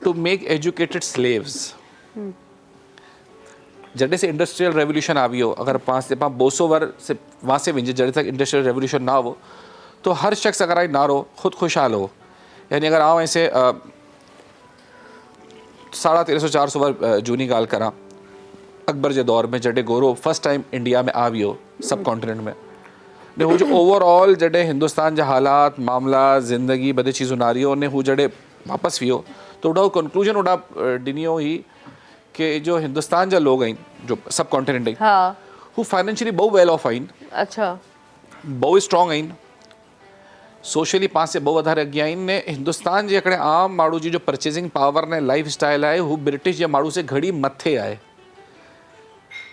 Speaker 4: टू मेक एजुकेटेड स्लेव्स जॾहिं से इंडस्ट्रियल रेवोल्यूशन आवियो अगर 200 वर्ष से वहाँ से वञे जॾहिं तक इंडस्ट्रियल रेवोल्यूशन ना हो तो हर शख्स अगर आई नारो खुद खुशहाल हो यानी अगर आऊँ ऐसे 1350-400 वर्ष जूनी ॻाल्हि करा अकबर जे दौर में जॾहिं गोरो फर्स्ट टाइम इंडिया में आवियो सब कॉन्टिनेंट में ने हू जो ओवरऑल जॾहिं हिंदुस्तान जा हालात मामला ज़िंदगी बदे चीज़ूं नारियो ने हू जॾहिं वापसि वियो त ओॾा कंक्लूजन ओॾा ॾिनियो हुई कि जो हिंदुस्तान जा लोग आहिनि जो सब कॉन्टिनेंट आहिनि
Speaker 3: हाँ
Speaker 4: हू फाइनेंशियली बहु वेल ऑफ आहिनि
Speaker 3: अच्छा
Speaker 4: बहु स्ट्रॉन्ग आहिनि सोशली पासे बहु वधारे अॻियां आहिनि ने हिंदुस्तान जे हिकिड़े आम माण्हू जी जो परचेसिंग पावर ने लाइफ स्टाइल आहे हू ब्रिटिश जे माण्हू से घणी मथे आहे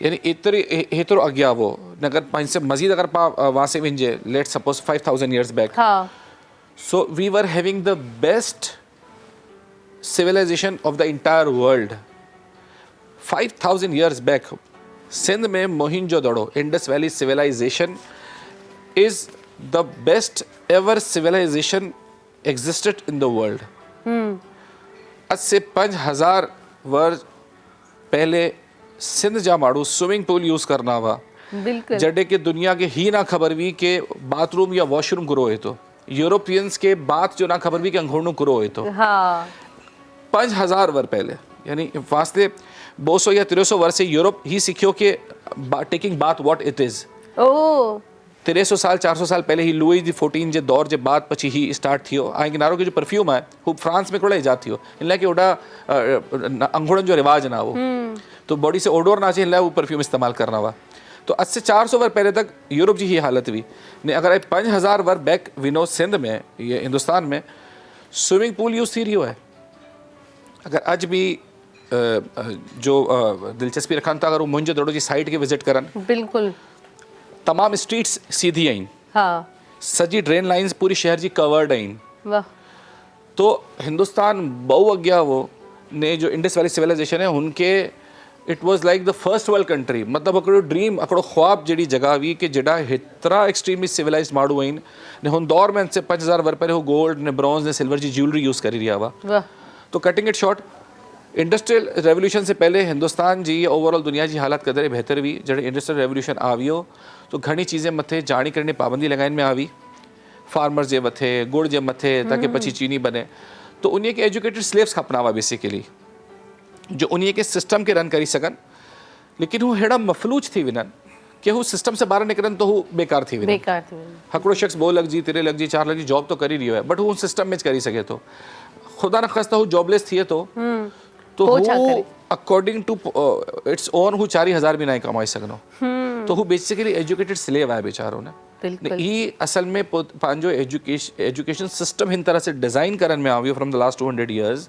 Speaker 4: यानी एतिरो अॻियां वो अगरि पंहिंजे मज़ीद अगरि पाण वासे वञिजे लेट सपोज 5000 years बैक
Speaker 3: हाँ
Speaker 4: so we were having the best civilization of the entire world 5000 years back Sindh में Mohenjodaro Indus valley civilization is the best ever civilization existed in the world आज से 5000 वर्ष पहले सिंध जा माण्हू स्विमिंग पूल यूज़ करना हुआ
Speaker 3: बिल्कुल
Speaker 4: जॾहिं की दुनिया के ही ना ख़बर हुई कि बाथरूम या वॉशरूम कुरो हुए तो यूरोपियंस के बात जो ना ख़बर हुई कि अंगूठो कुरो हुए तो
Speaker 3: हाँ
Speaker 4: 5000 वर्ष पहले यानी वास्ते 200 या 300 वर्ष से यूरोप ही सीखियो कि taking bath what it is
Speaker 3: ओ
Speaker 4: 300 साल 400 साल पहले ही लुई दी 14 जे दौर जे बाद पछी ही स्टार्ट थियो ऐं किनारो के जो परफ्यूम आहे हू फ्रांस में कोड़ा ईजाद थियो इन लाइ कि ओॾा अंगूठनि जो रिवाज ना हो तो बॉडी से ओडोर ना अचे इन लाइ वो परफ्यूम इस्तेमाल करना हुआ तो आज से 400 वर्ष पहले तक यूरोप जी ही हालत हुई ने अगर 5000 वर्ष बैक विनो सिंध में ये हिंदुस्तान में स्विमिंग पूल यूज़ थी रहियो है अगर अज भी जो दिलचस्पी रखनि था अगर वो मोहिंजोदड़ो जी साइट के विज़िट करनि
Speaker 3: बिल्कुल
Speaker 4: तमाम स्ट्रीट्स सीधी आहिनि
Speaker 3: हाँ
Speaker 4: सजी ड्रेन लाइन्स पूरी शहर जी कवर्ड आहिनि
Speaker 3: वाह
Speaker 4: तो हिंदुस्तान बहु अॻियां वो ने जो इंडस वैली सिविलाइजेशन है उनके it was like the first world country मतिलबु हिकिड़ो ड्रीम हिकिड़ो ख्वाब जहिड़ी जॻह हुई कि जॾहिं हेतिरा एक्सट्रीमली सिविलाइज़ माण्हू आहिनि ने हुन दौर में से 5000 वर्ष पहिरियों गोल्ड ने ब्रॉन्ज ने सिल्वर जी ज्वेलरी यूज़ करे रहिया हुआ
Speaker 3: वाह
Speaker 4: तो cutting it short industrial revolution से पहले हिंदुस्तान जी ओवरऑल दुनिया जी हालत कदरे बेहतर हुई जॾहिं इंडस्ट्रियल रेवोल्यूशन आवियो तो घणी चीज़ें मथे जाणी करने पाबंदी लगाइन में आवी फार्मर्स जे मथे गुड़ जे मथे ताकि पछी चीनी बने तो उन्हीं के एजुकेटेड स्लेव्स खपना हुआ बेसिकली जो उन्हीं के सिस्टम के रन करी सघनि लेकिन हू हेड़ा मफलूज थी वञनि कि हू सिस्टम से ॿाहिरि निकिरनि तो हू बेकार थी वञे
Speaker 3: बेकार थी वञे
Speaker 4: हिकिड़ो शख़्स 2 लख जी 3 लख जी 4 लख जी जॉब तो करी रहियो आहे बट हू सिस्टम में करी सघे थो ख़ुदा न ख़ास्ता हू जॉबलेस थिए थो तो
Speaker 3: पोइ छा
Speaker 4: हू
Speaker 3: करे?
Speaker 4: अकॉर्डिंग टू इट्स ओन हू 4000 भी ना कमाई सघंदो तो हू बेसिकली एजुकेटेड स्लेव आहे बेचारो ने
Speaker 3: बिल्कुल
Speaker 4: ही असल में पंहिंजो एजुकेशन सिस्टम हिन तरह से डिज़ाइन करण में आवियो फ्रॉम द लास्ट 200 years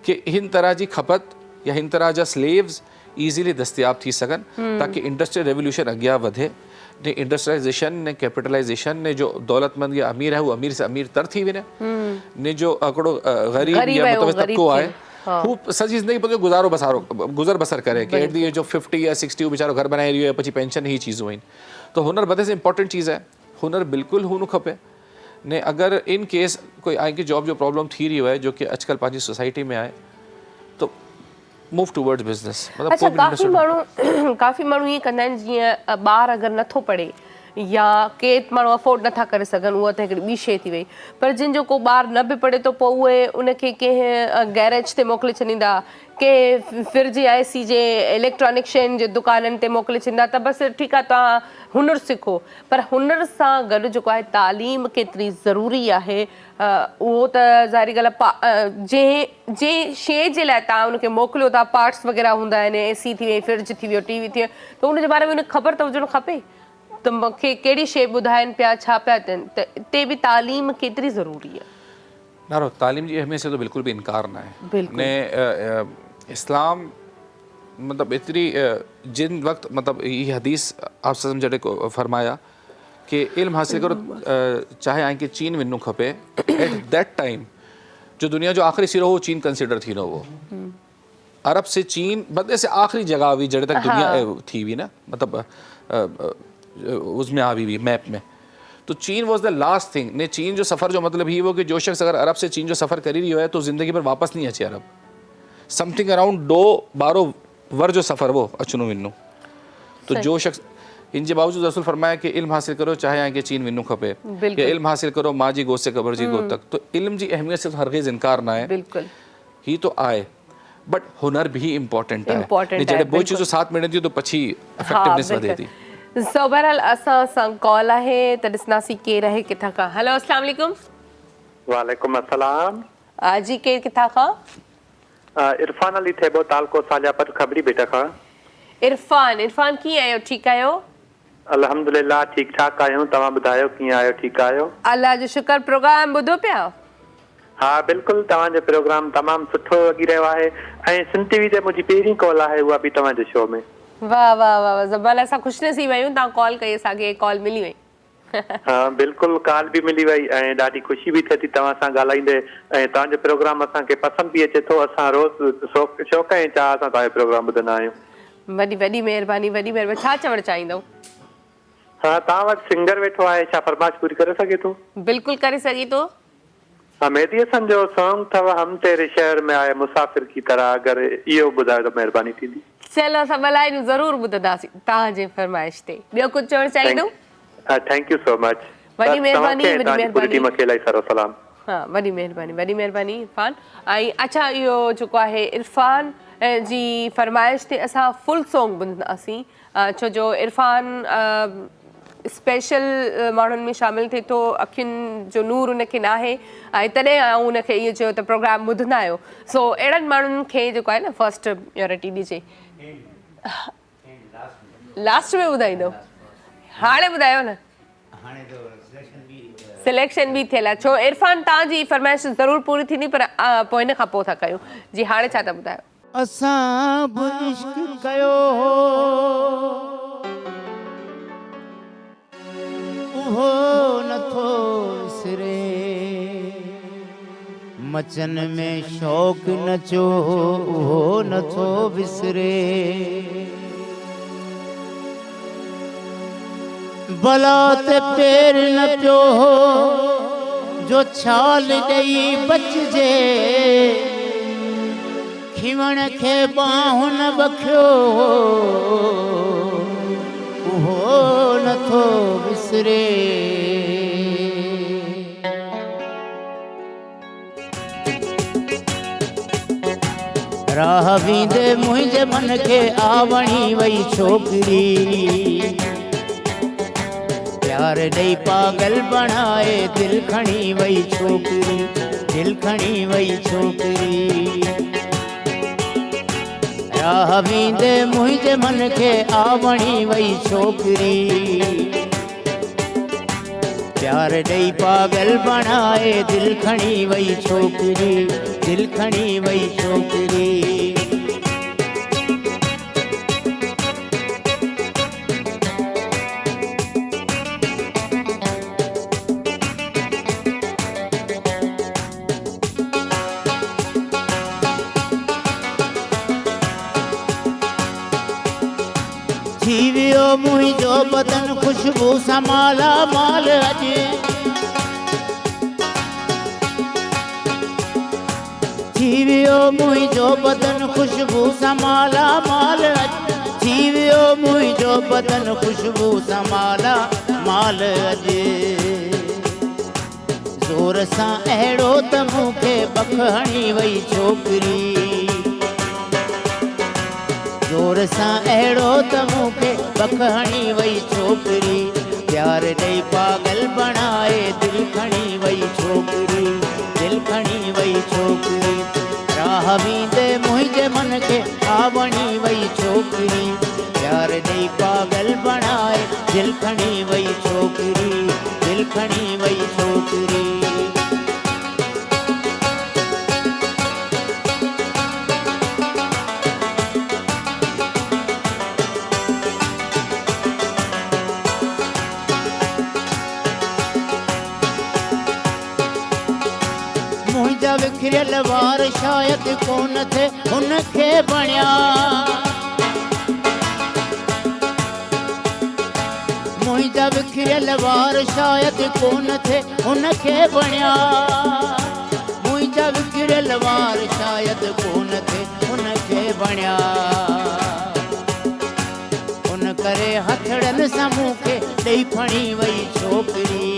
Speaker 4: कि हिन तरह जी खपत या हिन तरह जा स्लेव्स ईज़िली दस्तियाब थी सघनि ताकि इंडस्ट्रियल रेवोल्यूशन अॻियां वधे ने इंडस्ट्रियलाइजेशन ने कैपिटलाइजेशन ने जो दौलतमंद या अमीर है वो अमीर से अमीर तर थी वञे ने जो हिकिड़ो ग़रीब
Speaker 3: ग़रीब
Speaker 4: या
Speaker 3: आहे, उहो
Speaker 4: मुतवस्सित
Speaker 3: ग़रीब
Speaker 4: तबको
Speaker 3: थिए।
Speaker 4: आहे हू सॼी ज़िंदगी पंहिंजो गुज़र बसर करे कि एट दी एज ऑफ 50 या 60 हू वीचारो घर बनाए रहियो आहे पछी पेंशन ही चीज़ूं आहिनि तो हुनर वधे से इंपॉर्टेंट चीज़ है हुनर बिल्कुलु हुअणु खपे ने अगर इन केस कोई आगे जॉब जो प्रॉब्लम थी रहियो आहे जो कि अॼुकल्ह पंहिंजी सोसाइटी में आहे तो मूव टूवर्ड्स बिज़नेस
Speaker 3: अच्छा काफ़ी माण्हू ईअं कंदा आहिनि जीअं ॿार अगरि नथो पढ़े या के माण्हू अफोर्ड नथा करे सघनि उहा त हिकिड़ी ॿी शइ थी वई पर जिन जो को ॿार न बि पढ़े थो पोइ उहे उनखे कंहिं गैरेज ते मोकिले छॾींदा के फ्रिज या एसी जे इलेक्ट्रॉनिक शयुनि जे दुकाननि ते मोकिले छॾींदा त बसि ठीकु आहे तव्हां हुनर सिखो पर हुनर सां गॾु जेको आहे तालीम केतिरी ज़रूरी आहे उहो त ज़ाहिरी ॻाल्हि आहे जंहिं शइ जे लाइ तव्हां उनखे मोकिलियो था पार्ट्स वग़ैरह हूंदा आहिनि एसी थी वई फ्रिज थी वियो टीवी थी वियो त उनजे बारे में उनखे ख़बर त हुजणु खपे त मूंखे कहिड़ी शइ ॿुधाइनि पिया छा पिया थियनि त हिते बि तालीम केतिरी ज़रूरी आहे
Speaker 4: नारो तालीम जी अहमियत से तो बिल्कुल भी इनकार ना है
Speaker 3: बिल्कुल।
Speaker 4: ने इस्लाम मतलब इतनी जिन वक्त मतलब ये हदीस आप जॾहिं को फरमाया कि इल्म हासिल करो चाहे आके चीन वञणो खपे एट दैट टाइम जो दुनिया जो आखिरी सिरो हो चीन कंसिडर थी न वो अरब से चीन बदले से आखिरी जगह हुई जॾहिं तक दुनिया थी हुई ना मतलब उसमें आ हुई मैप में तो चीन वॉज द लास्ट थिंग ने चीन जो सफ़र जो मतलब ही वो कि जो शख्स अगर अरब से चीन जो सफ़र करी रही है तो ज़िंदगी पर वापस नहीं अचे अरब समथिंग अराउंड 12 वर जो सफ़र वो अचनो वञो तो जो शख्स इन जे बावजूद रसूल फरमाया कि इल्म हासिल करो चाहे आके चीन वञो खपे या इल्म हासिल करो माँ जी गोद से कब्र जी गोद तक तो इल्म जी अहमियत से तो हरगिज़ इनकार ना है
Speaker 3: बिल्कुल
Speaker 4: ही तो आए बट हुनर भी इम्पोर्टेंट है
Speaker 3: Important
Speaker 4: जॾहिं
Speaker 3: है,
Speaker 4: वो चीज़ साथ मिलंदी तो पछी इफेक्टिवनेस वधे थी
Speaker 3: सो बहरहाल असां सां कॉल आहे त ॾिसंदासीं केरु आहे किथां खां। हेलो अस्सलाम वालेकुम।
Speaker 8: वालेकुम अस्सलाम।
Speaker 3: जी केरु किथां खां?
Speaker 8: इरफान अली थेबो तालको साजापत खबरी बेटा खां।
Speaker 3: इरफान कीअं आहियो? ठीकु आहियो?
Speaker 8: अल्हम्दुलिल्लाह ठीक ठाक आहियूं। तव्हां ॿुधायो कीअं आहियो? ठीकु आहियो?
Speaker 3: अल्लाह जो शुक्र। प्रोग्राम ॿुधो पिया?
Speaker 8: हा बिल्कुलु, तव्हांजो प्रोग्राम तमामु सुठो लॻी रहियो आहे ऐं सिंध टीवी ते मुंहिंजी पहिरीं कॉल आहे, उहा बि तव्हांजे शो में।
Speaker 3: वाह वाह वाह ज़बरदस्त। असां ख़ुशनसीब आहियूं, तव्हां कॉल कई, असांखे कॉल मिली वई।
Speaker 8: हा बिल्कुलु, कॉल बि मिली वई ऐं ॾाढी ख़ुशी बि थिए थी तव्हां सां ॻाल्हाईंदे ऐं तव्हांजो प्रोग्राम असांखे पसंदि बि अचे थो। असां रोज़ शौक़ ऐं चाह सां तव्हांजो प्रोग्राम ॿुधंदा आहियूं।
Speaker 3: वॾी महिरबानी, वॾी महिरबानी। छा चवणु चाहींदव?
Speaker 8: हा, तव्हां वटि सिंगर वेठो आहे, छा फरमाइश पूरी करे सघे थो?
Speaker 3: बिल्कुलु करे सघे थो।
Speaker 8: हाँ, मेहदी हसन जो सॉन्ग अथव हम तेरे शहर में आए मुसाफिर की तरह, अगर इहो ॿुधायो त महिरबानी थींदी।
Speaker 3: चलो असां ॻाल्हायूं, ज़रूरु ॿुधंदासीं तव्हांजे फरमाइश ते। ॿियो कुझु चवणु चाहींदो?
Speaker 8: Thank you so much.
Speaker 3: वॾी महिरबानी, वॾी महिरबानी।
Speaker 8: टीम खे इलाही सारो सलाम।
Speaker 3: हाँ, वॾी महिरबानी इरफान। ऐं अच्छा, इहो जेको आहे इरफान जी फरमाइश ते असां फुल सॉन्ग ॿुधंदासीं, छो जो इरफान स्पेशल माण्हुनि में शामिलु थिए थो, अखियुनि जो नूर उनखे न आहे ऐं तॾहिं आऊं उनखे इहो चयो त प्रोग्राम ॿुधंदा आहियो। सो अहिड़नि माण्हुनि खे जेको आहे न फर्स्ट प्रायोरिटी ॾिजे। लास्ट में ॿुधाईंदो? हाणे ॿुधायो न, सिलेक्शन बि थियल आहे। छो इरफान तव्हांजी फरमाइश ज़रूरु पूरी थींदी, पर पोइ हिन खां पोइ था कयूं। जी हाणे छा था ॿुधायो?
Speaker 7: असां बि इश्क कयो उहो नथो विसरे, मचन में शौक़ नचो उहो नथो विसरे, भला ते पेर न पियो जो छाल ॾेई बचजे, खिवण खे बाहु न बखियो उहो नथो विसरे। राह वींदे मुंहिंजे मन खे आवणी वई छोकिरी, प्यार ॾेई पागल बणाए दिल खणी वई छोकिरी, दिल खणी वई छोकिरी। राह वींदे मुंहिंजे मन खे आवणी वई छोकिरी, प्यार ॾेई पागल बणाए दिल खणी वई छोकिरी, दिल खणी वई छोकिरी। थी वियो मुंहिंजो बदन खुशबू सां माला माल, अॼु थी वियो मुंहिंजो बदन खुशबू सां माला माल, थी वियो मुंहिंजो बदन खुशबू सां माला माल। अॼु ज़ोर सां अहिड़ो त मूंखे बख हणी वई छोकिरी, ज़ोर सां अहिड़ो त मूंखे बख हणी वई छोकिरी, प्यार ॾेई पागल बणाए दिल खणी वई छोकिरी, दिल खणी वई छोकिरी। राह वींदे मुंहिंजे मन खे आवणी वई छोकिरी, प्यार ॾेई पागल बणाए दिल खणी वई छोकिरी, दिल खणी वई छोकिरी। विखरियल वार शायदि कोन थे उनखे बणिया, मुंहिंजा विखरियल वार शायदि कोन थे उनखे बणिया, मुंहिंजा विखरियल वार शायदि कोन थे उनखे बणिया। उन करे हथड़नि सां मूंखे ॾेई फणी वई छोकिरी,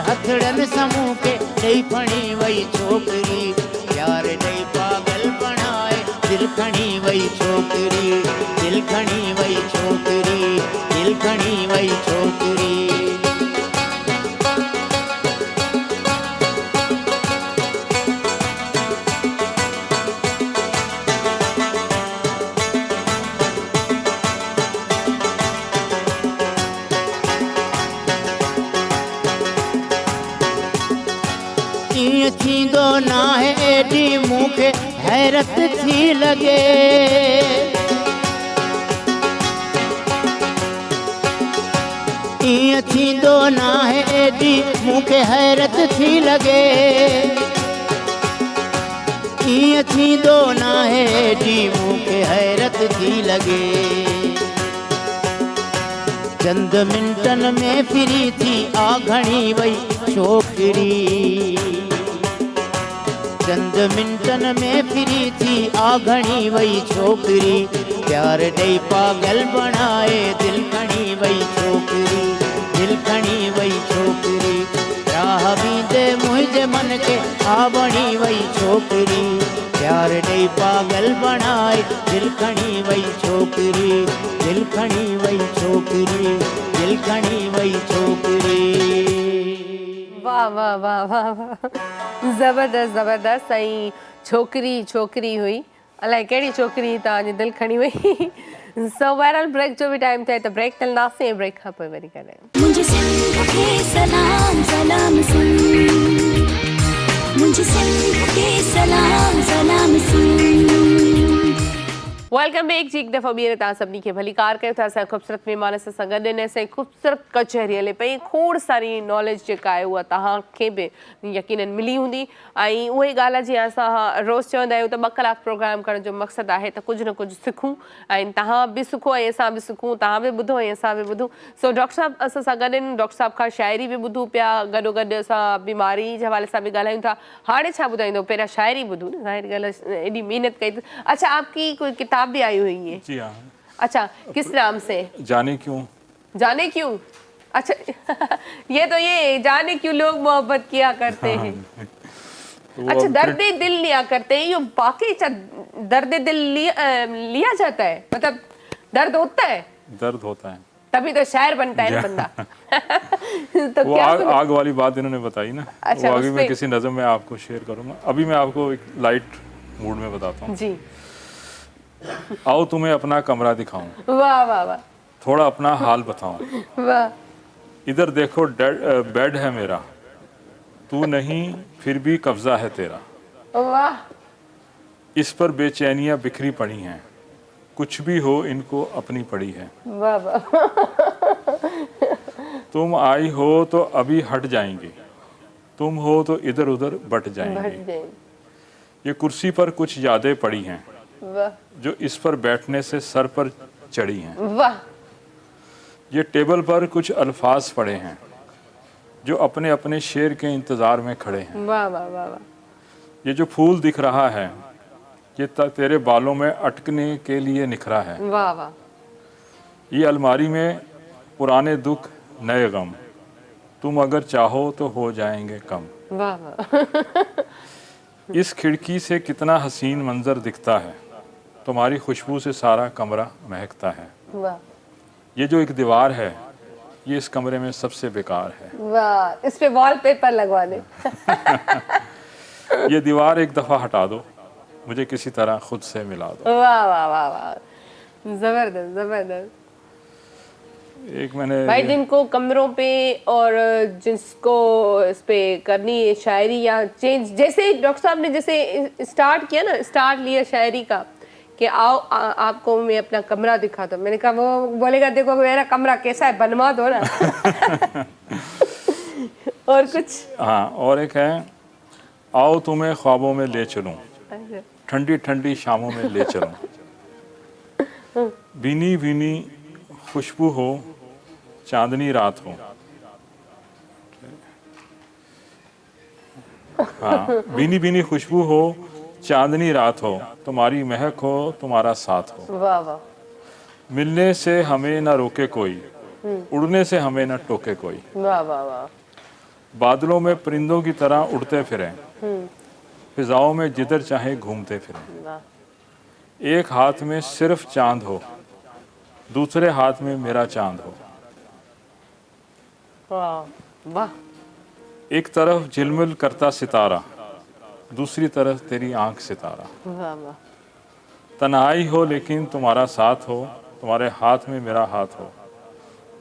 Speaker 7: हथड़नि सां मूंखे ॾेई फणी वई छोकिरी, प्यार ॾेई पागल बणाए दिल खणी वई छोकिरी, दिल खणी वई छोकरी, दिल खणी वई छोकरी। ईअं थींदो नाहे एॾी मूंखे हैरत थी लॻे, ईअं थींदो नाहे एॾी मूंखे हैरत थी लॻे, ईअं थींदो नाहे एॾी मूंखे हैरत थी लॻे। चंद मिंटनि में फिरी थी आ घणी वई छोकिरी, चंद मिंटनि में फिरी थी आ घणी वई छोकिरी। प्यार ॾेई पागल बणाए दिल खणी वई छोकिरी, दिल खणी वई छोकिरी। राह बींदे मुंहिंजे मन खे आ बणी वई छोकिरी। प्यार ॾेई पागल बणाए दिल खणी वई छोकिरी, दिल खणी वई छोकिरी, दिल खणी वई छोकिरी।
Speaker 3: वाह वाह वाह वाह वाह, ज़बरदस्त ज़बरदस्त। ऐं छोकिरी छोकिरी हुई, अलाए कहिड़ी छोकिरी तव्हांजी दिलि खणी वई। सो बहरहाल ब्रेक जो बि टाइम थिए त ब्रेक हलंदासीं, ब्रेक खां पोइ वरी ॻाल्हायूं।
Speaker 2: मुझे सिंध के सलाम सलाम सुन, मुझे सिंध के सलाम सलाम सुन।
Speaker 3: वेलकम बैक जी, एक दफ़ा ॿीहर तव्हां सभिनी खे भली कार कयो था। असांजे ख़ूबसूरत महिमान सां गॾु आहिनि, असांजी ख़ूबसूरत कचहरी हले पई। खोड़ सारी नॉलेज जेका आहे उहा तव्हांखे बि यकीनन मिली हूंदी। ऐं उहे ॻाल्हि जीअं असां रोज़ु चवंदा आहियूं त 2 कलाक प्रोग्राम करण जो मक़सदु आहे त कुझु न कुझु सिखूं, ऐं तव्हां बि सिखो ऐं असां बि सिखूं, तव्हां बि ॿुधो ऐं असां बि ॿुधूं। सो डॉक्टर साहिबु असां सां गॾु आहिनि, डॉक्टर साहिब खां शाइरी बि ॿुधूं पिया, गॾोगॾु असां बीमारी जे हवाले सां बि ॻाल्हायूं था। हाणे छा ॿुधाईंदो, पहिरियां शाइरी ॿुधूं न, ज़ाहिर ॻाल्हि आहे एॾी महिनत कई। अच्छा, आपकी कोई किताब भी आई हुई है?
Speaker 5: जी हाँ।
Speaker 3: अच्छा, किस नाम से?
Speaker 5: जाने क्यों।
Speaker 3: जाने क्यों? अच्छा, ये तो ये जाने क्यों लोग मोहब्बत किया करते हैं।
Speaker 5: तो
Speaker 3: अच्छा, दर्द दिल लिया करते हैं, ये वाकई दर्द दिल लिया जाता है, मतलब दर्द होता है?
Speaker 5: दर्द होता है,
Speaker 3: तभी तो शायर बनता है ना बंदा। तो
Speaker 5: वो
Speaker 3: क्या
Speaker 5: आग वाली बात इन्होंने बताई ना।
Speaker 3: अच्छा,
Speaker 5: वो आगे मैं किसी नज़म में आपको शेयर करूंगा। अभी मैं आपको एक लाइट मूड में बताता हूँ
Speaker 3: जी।
Speaker 5: आओ तुम्हें अपना कमरा दिखाऊं,
Speaker 3: वाह वाह वाह
Speaker 5: थोड़ा अपना हाल बताऊं।
Speaker 3: वाह,
Speaker 5: इधर देखो बेड है मेरा, तू नहीं फिर भी कब्जा है तेरा।
Speaker 3: वाह
Speaker 5: इस पर बेचैनियां बिखरी पड़ी हैं, कुछ भी हो इनको अपनी पड़ी है।
Speaker 3: वाह वाह,
Speaker 5: तुम आई हो तो अभी हट जाएंगे, तुम हो तो इधर उधर बट जाएंगे। ये कुर्सी पर कुछ यादें पड़ी हैं,
Speaker 3: वाह
Speaker 5: जो इस पर बैठने से सर पर चढ़ी हैं।
Speaker 3: वाह,
Speaker 5: ये टेबल पर कुछ अल्फाज पड़े हैं, जो अपने अपने शेर के इंतज़ार में खड़े हैं।
Speaker 3: वाह वाह वाह वाह,
Speaker 5: ये जो फूल दिख रहा है, ये तेरे बालों में अटकने के लिए निखरा है।
Speaker 3: वाह वाह,
Speaker 5: ये अलमारी में पुराने दुख नए गम, तुम अगर चाहो तो हो जाएंगे कम।
Speaker 3: वाह वाह,
Speaker 5: इस खिड़की से कितना हसीन मंजर दिखता है, तुम्हारी खुशबू से सारा कमरा महकता है।
Speaker 3: वाह
Speaker 5: ये जो एक दीवार है, ये इस कमरे में सबसे बेकार है।
Speaker 3: वाह, इस पे वॉलपेपर लगवा दे।
Speaker 5: ये दीवार एक दफ़ा हटा दो, मुझे किसी तरह खुद से मिला दो।
Speaker 3: वाह वाह वाह वाह, जबरदस्त जबरदस्त।
Speaker 5: एक मैंने
Speaker 3: भाई जिनको कमरों पे और जिसको इस पे करनी है शायरी या चेंज, जैसे डॉक्टर साहब ने जैसे स्टार्ट किया ना, स्टार्ट लिया शायरी का कि आओ आपको मैं अपना कमरा दिखाता हूँ। मैंने कहा वो बोलेगा देखो मेरा कमरा कैसा है, बनवा दो ना। और कुछ?
Speaker 5: हाँ, और एक है आओ तुम्हें ख्वाबों में ले चलूं, ठंडी ठंडी शामों में ले चलूं। भीनी भीनी खुशबू हो, चांदनी रात हो। हाँ, भीनी भीनी खुशबू हो, चांदनी रात हो, तुम्हारी महक हो, तुम्हारा साथ हो।
Speaker 3: वाह वाह,
Speaker 5: मिलने से हमें ना रोके कोई, उड़ने से हमें ना टोके कोई।
Speaker 3: वाह वाह वाह,
Speaker 5: बादलों में परिंदों की तरह उड़ते फिरें, फिजाओं में जिधर चाहे घूमते फिरें।
Speaker 3: वाह
Speaker 5: एक हाथ में सिर्फ चांद हो, दूसरे हाथ में मेरा चांद हो।
Speaker 3: वाह वाह,
Speaker 5: एक तरफ झिलमिल करता सितारा, दूसरी तरफ तेरी आंख सितारा।
Speaker 3: वाह वाह,
Speaker 5: तन्हाई हो लेकिन तुम्हारा साथ हो, तुम्हारे हाथ में मेरा हाथ हो।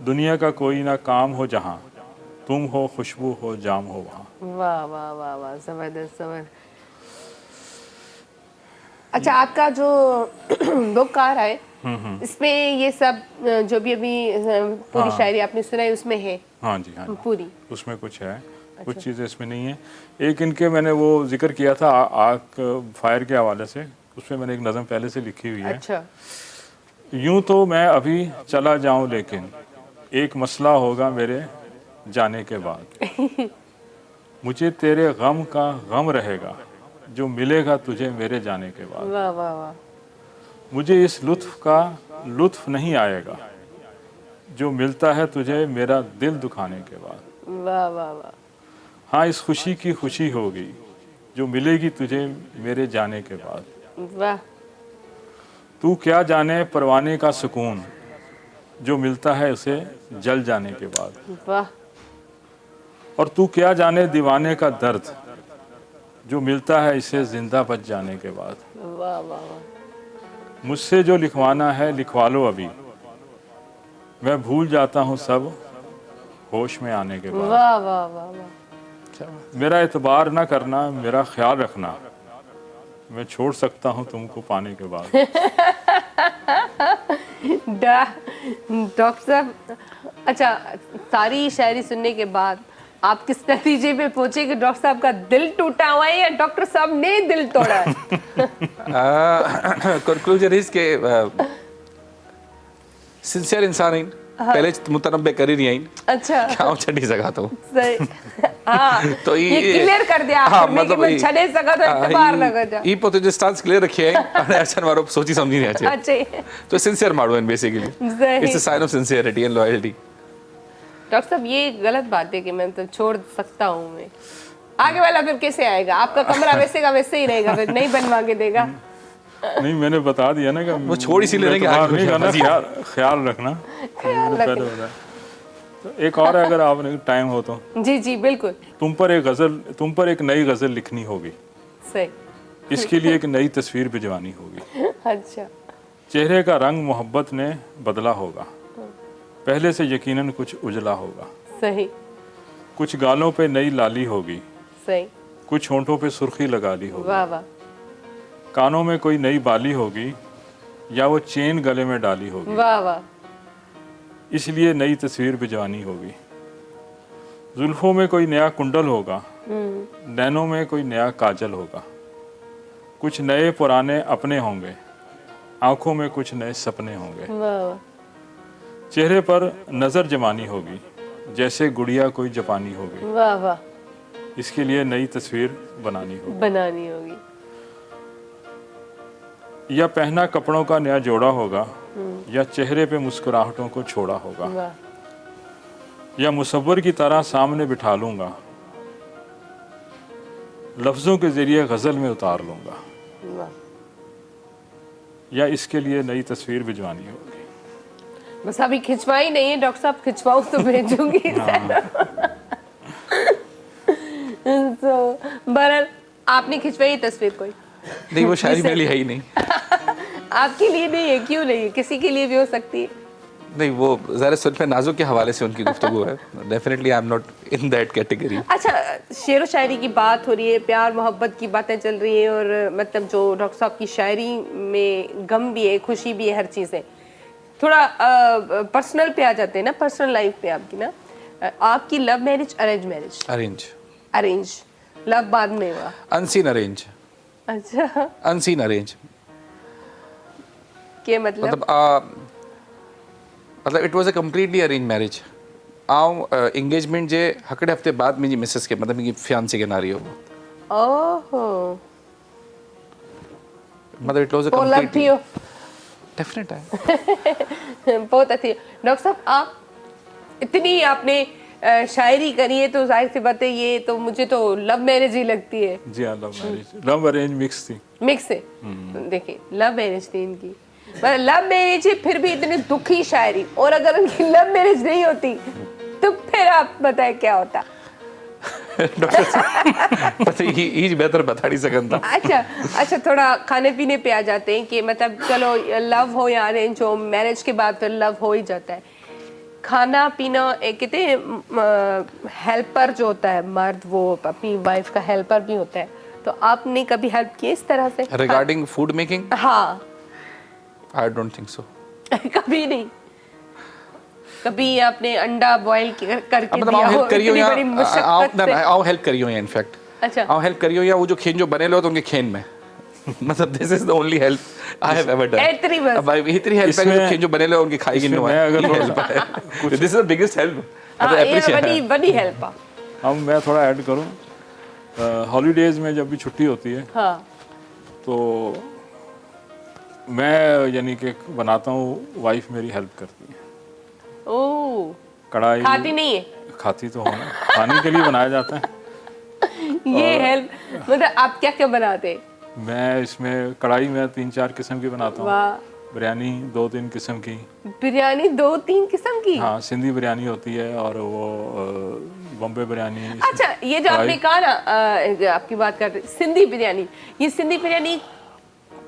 Speaker 5: दुनिया का कोई ना काम हो जहाँ, तुम हो खुशबू हो जाम हो वहाँ।
Speaker 3: वाह वाह वाह वाह, जबरदस्त जबरदस्त। अच्छा, आपका जो बुक आ रहा है इसमें ये सब जो भी अभी पूरी
Speaker 5: हाँ।
Speaker 3: शायरी आपने सुनाई उसमें है
Speaker 5: हाँ जी, हाँ जी,
Speaker 3: पूरी?
Speaker 5: उसमें कुछ है, कुछ चीज़ें इसमें नहीं है। एक इनके मैंने वो जिक्र किया था आग फायर के हवाले से, उसमें मैंने एक नज़म पहले से लिखी हुई है।
Speaker 3: अच्छा,
Speaker 5: यूं तो मैं अभी चला जाऊं लेकिन एक मसला होगा मेरे जाने के बाद। मुझे तेरे गम का गम रहेगा जो मिलेगा तुझे मेरे जाने के बाद।
Speaker 3: वाह वाह वाह,
Speaker 5: मुझे इस लुत्फ का लुत्फ नहीं आएगा जो मिलता है तुझे मेरा दिल दुखाने के बाद।
Speaker 3: वाह वाह वाह,
Speaker 5: हाँ, इस खुशी की खुशी होगी जो मिलेगी तुझे मेरे जाने के बाद।
Speaker 3: वाह
Speaker 5: तू क्या जाने परवाने का सुकून जो मिलता है उसे जल जाने के बाद।
Speaker 3: वाह,
Speaker 5: और तू क्या जाने दीवाने का दर्द जो मिलता है इसे जिंदा बच जाने के बाद।
Speaker 3: वाह वाह वाह,
Speaker 5: मुझसे जो लिखवाना है लिखवा लो अभी, मैं भूल जाता हूँ सब होश में आने के बाद।
Speaker 3: वाह वाह वाह वाह,
Speaker 5: मेरा एतबार ना करना, मेरा ख्याल रखना, मैं छोड़ सकता हूँ तुमको पाने के बाद।
Speaker 3: डॉक्टर साहब, अच्छा, सारी शायरी सुनने के बाद आप किस नतीजे पे पहुंचे कि डॉक्टर साहब का दिल टूटा हुआ है या डॉक्टर साहब ने दिल तोड़ा है?
Speaker 4: कंक्लूजन इज के सिंसियर इंसान आइन, पहले मुतनब्बे करी नहीं आइन,
Speaker 3: अच्छा,
Speaker 4: क्या छड़ी सका तो
Speaker 3: सही। हाँ,
Speaker 4: तो
Speaker 3: ये क्लियर कर दिया आपने कि मैं छड़े सका तो इतबार न कर जा।
Speaker 4: ई पोते जो स्टांस क्लियर रखे है अने अचन वारो सोची समझी नहीं आचे।
Speaker 3: अच्छा,
Speaker 4: तो सिंसियर माडो इन बेसिकली
Speaker 3: सही।
Speaker 4: It's a sign of sincerity and loyalty.
Speaker 3: Doctor साहब, ये गलत बात है कि मैं तो छोड़ सकता हूँ, मैं आगे वाला फिर कैसे आएगा? आपका कमरा वैसे का वैसे ही रहेगा, फिर नहीं बनवा के देगा।
Speaker 5: नहीं, मैंने बता दिया ना कि
Speaker 4: वो छोड़ इसीलिए रहे कि
Speaker 5: एतबार
Speaker 4: आगे
Speaker 5: नहीं करना,
Speaker 4: मजीद।
Speaker 5: ख्याल रखना। मैंने पहले बताया। तो एक और है, अगर आपने टाइम हो तो
Speaker 3: जी जी बिल्कुल,
Speaker 5: तुम पर एक नई गजल लिखनी होगी,
Speaker 3: सही।
Speaker 5: इसके लिए एक नई तस्वीर भिजवानी होगी।
Speaker 3: अच्छा,
Speaker 5: चेहरे का रंग मोहब्बत ने बदला होगा, पहले से यकीनन कुछ उजला होगा।
Speaker 3: सही
Speaker 5: कुछ गालों पे नई लाली होगी,
Speaker 3: सही,
Speaker 5: कुछ होंठों पे सुर्खी लगा ली होगी।
Speaker 3: वाह वाह,
Speaker 5: कानों में कोई नई बाली होगी या वो चेन गले में डाली होगी,
Speaker 3: वाह वाह,
Speaker 5: इसलिए नई तस्वीर भिजवानी होगी। जुल्फों में कोई नया कुंडल होगा, नैनों में कोई नया काजल होगा, कुछ नए पुराने अपने होंगे, आंखों में कुछ नए सपने होंगे।
Speaker 3: वाह वाह,
Speaker 5: चेहरे पर नज़र जमानी होगी, जैसे गुड़िया कोई जापानी होगी,
Speaker 3: वाह वाह,
Speaker 5: इसके लिए नई तस्वीर बनानी होगी।
Speaker 3: बनानी होगी।
Speaker 5: या पहना कपड़ों का नया जोड़ा होगा, या चेहरे पे मुस्कुराहटों को छोड़ा होगा,
Speaker 3: वाह,
Speaker 5: या मुसव्वर की तरह सामने बिठा लूंगा, लफ्ज़ों के ज़रिए गज़ल में उतार लूंगा,
Speaker 3: वाह।
Speaker 5: या इसके लिए नई तस्वीर भिजवानी होगी।
Speaker 3: बस अभी खिंचवाई नहीं है डॉक्टर साहब, खिंचवाऊं तो भेजूंगी। तो बहरहाल आपने खिंचवाई तस्वीर कोई?
Speaker 4: नहीं, वो शायरी मेरे लिए है ही नहीं।
Speaker 3: आपके लिए नहीं है? क्यों नहीं है? किसी के लिए भी हो सकती है।
Speaker 4: नहीं, वो ज़रा सुल्फ़ नाज़ुक के हवाले से उनकी गुफ्तगू है। Definitely I am not in that category.
Speaker 3: अच्छा, शेर व शायरी की बात हो रही है, प्यार मोहब्बत की बातें चल रही है, और मतलब जो डॉक्टर साहब की शायरी में गम भी है, खुशी भी है, हर चीज़ है। थोड़ा पर्सनल पे आ जाते हैं ना, पर्सनल लाइफ पे आपकी ना। आपकी love marriage arrange marriage?
Speaker 4: Arrange.
Speaker 3: Arrange. Love बाद में हुआ?
Speaker 4: Unseen arrange.
Speaker 3: अच्छा,
Speaker 4: अनसीन अरेंज
Speaker 3: क्या मतलब?
Speaker 4: मतलब it was a completely arrange marriage. आऊं एंगेजमेंट जे हकड़े हफ्ते बाद मुंहिंजी मिसेस के, मतलब मुंहिंजी फियांसी के नारी हो।
Speaker 3: ओहो,
Speaker 4: मतलब इट वाज अ
Speaker 3: पोइ लव थी हो?
Speaker 4: डेफिनेट है।
Speaker 3: बहुत अच्छी। डॉक्टर साहब, आप इतनी आपने शायरी करी है, तो जाहिर सी बात है ये तो मुझे तो लव मैरिज ही लगती है।
Speaker 5: जी हाँ, love marriage, love arrange mix थी।
Speaker 3: मिक्स है। देखिए, लव मैरिज थी इनकी, मतलब लव मैरिज है फिर भी इतनी दुखी शायरी, और अगर उनकी लव मैरिज नहीं होती तो फिर आप बताएं क्या होता।
Speaker 4: डॉक्टर साहब पता ही बेहतर बता नहीं सकता।
Speaker 3: अच्छा थोड़ा खाने पीने पे आ जाते हैं कि मतलब चलो लव हो या अरेंज हो, मैरिज के बाद फिर लव हो ही जाता है। खाना पीना एक कहते हैं हेल्पर जो होता है मर्द, वो अपनी वाइफ का हेल्पर भी होता है, तो आपने कभी हेल्प की इस तरह से
Speaker 4: रिगार्डिंग फूड मेकिंग?
Speaker 3: हाँ।
Speaker 4: I don't think so.
Speaker 3: कभी नहीं? कभी आपने अंडा बॉईल करके
Speaker 4: मतलब
Speaker 3: दिया
Speaker 4: आओ
Speaker 3: हो
Speaker 4: हेल्प करियो
Speaker 3: इतनी
Speaker 4: या
Speaker 3: बड़ी मुशक्कत से?
Speaker 4: आओ हेल्प करियो या इनफैक्ट
Speaker 3: अच्छा
Speaker 4: आओ हेल्प करियो या वो जो खेन जो बने लो तो उनके खेन में मतलब this is the only help I have ever done.
Speaker 3: इतनी बस?
Speaker 4: अब इतनी हेल्प है जो खेन जो बने लो उनकी खाएगी नो है, अगर हेल्प है this is the biggest help. मतलब
Speaker 3: ये
Speaker 4: एप्रिशिएट
Speaker 3: बड़ी हेल्प है।
Speaker 5: अब मैं थोड़ा ऐड करूं, हॉलीडेज में जब भी छुट्टी होती है
Speaker 3: हाँ
Speaker 5: तो मैं यानी कि बनाता हूँ, वाइफ मेरी हेल्प करती है।
Speaker 3: ओह
Speaker 5: कढ़ाई
Speaker 3: खाती नहीं है?
Speaker 5: खाती तो होना, खाने के लिए बनाया जाता है।
Speaker 3: ये हेल्प मतलब आप क्या क्या बनाते हैं?
Speaker 5: मैं इसमें कढ़ाई में 3-4 किस्म की बनाता हूँ,
Speaker 3: वाह,
Speaker 5: बिरयानी 2-3 किस्म की।
Speaker 3: बिरयानी 2-3 किस्म की?
Speaker 5: हाँ, सिंधी बिरयानी होती है और वो बॉम्बे बिरयानी।
Speaker 3: अच्छा ये जो आपने कहा ना आपकी बात कर रहे सिंधी बिरयानी, ये सिंधी बिरयानी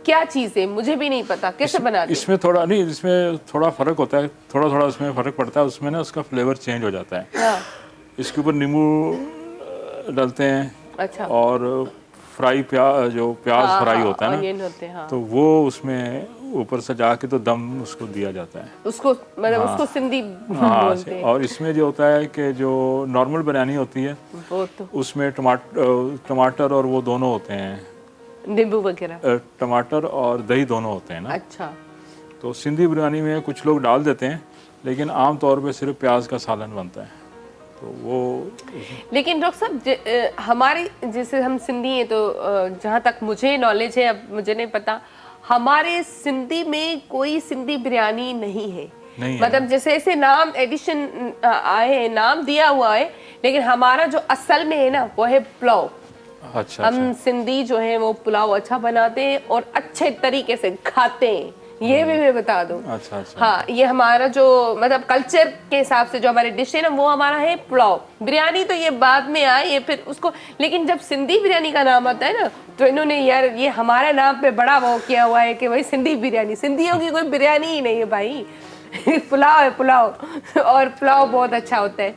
Speaker 3: क्या चीज़ है मुझे भी नहीं पता, कैसे बनाते?
Speaker 5: इसमें थोड़ा नहीं, इसमें थोड़ा फ़र्क होता है, थोड़ा थोड़ा उसमें फ़र्क पड़ता है। उसमें ना उसका फ्लेवर चेंज हो जाता है।
Speaker 3: हाँ।
Speaker 5: इसके ऊपर नींबू डालते हैं।
Speaker 3: अच्छा।
Speaker 5: और फ्राई प्याज फ्राई होता है ना,
Speaker 3: ऑनियन होते हैं, हाँ।
Speaker 5: तो वो उसमें ऊपर सजा के तो दम उसको दिया जाता है।
Speaker 3: उसको मतलब उसको सिंधी
Speaker 5: हाँ,
Speaker 3: बोलते हैं।
Speaker 5: और इसमें जो होता है कि जो नॉर्मल बिरयानी होती है
Speaker 3: वो तो
Speaker 5: उसमें टमाटर और वो दोनों होते हैं,
Speaker 3: नींबू वगैरह,
Speaker 5: टमाटर और दही दोनों होते हैं ना।
Speaker 3: अच्छा।
Speaker 5: तो सिंधी बिरयानी में कुछ लोग डाल देते हैं, लेकिन आम तौर पे सिर्फ प्याज का सालन बनता है। तो वो
Speaker 3: लेकिन डॉक्टर साहब हमारे जैसे हम सिंधी हैं तो जहाँ तक मुझे नॉलेज है, अब मुझे नहीं पता, हमारे सिंधी में कोई सिंधी बिरयानी नहीं है।
Speaker 5: नहीं
Speaker 3: मतलब
Speaker 5: है।
Speaker 3: जैसे ऐसे नाम एडिशन आए हैं, नाम दिया हुआ है, लेकिन हमारा जो असल में है ना वो है पुलाव।
Speaker 5: अच्छा,
Speaker 3: हम सिंधी जो है वो पुलाव अच्छा बनाते हैं और अच्छे तरीके से खाते हैं, ये भी मैं बता दूं।
Speaker 5: अच्छा।
Speaker 3: हाँ, ये हमारा जो मतलब कल्चर के हिसाब से जो हमारी डिश है ना वो हमारा है पुलाव। बिरयानी तो ये बाद में आए, ये फिर उसको, लेकिन जब सिंधी बिरयानी का नाम आता है ना तो इन्होंने यार ये हमारे नाम पे बड़ा वो किया हुआ है कि भाई सिंधी बिरयानी, सिंधियों की कोई बिरयानी ही नहीं है भाई पुलाव है पुलाव, और पुलाव बहुत अच्छा होता है।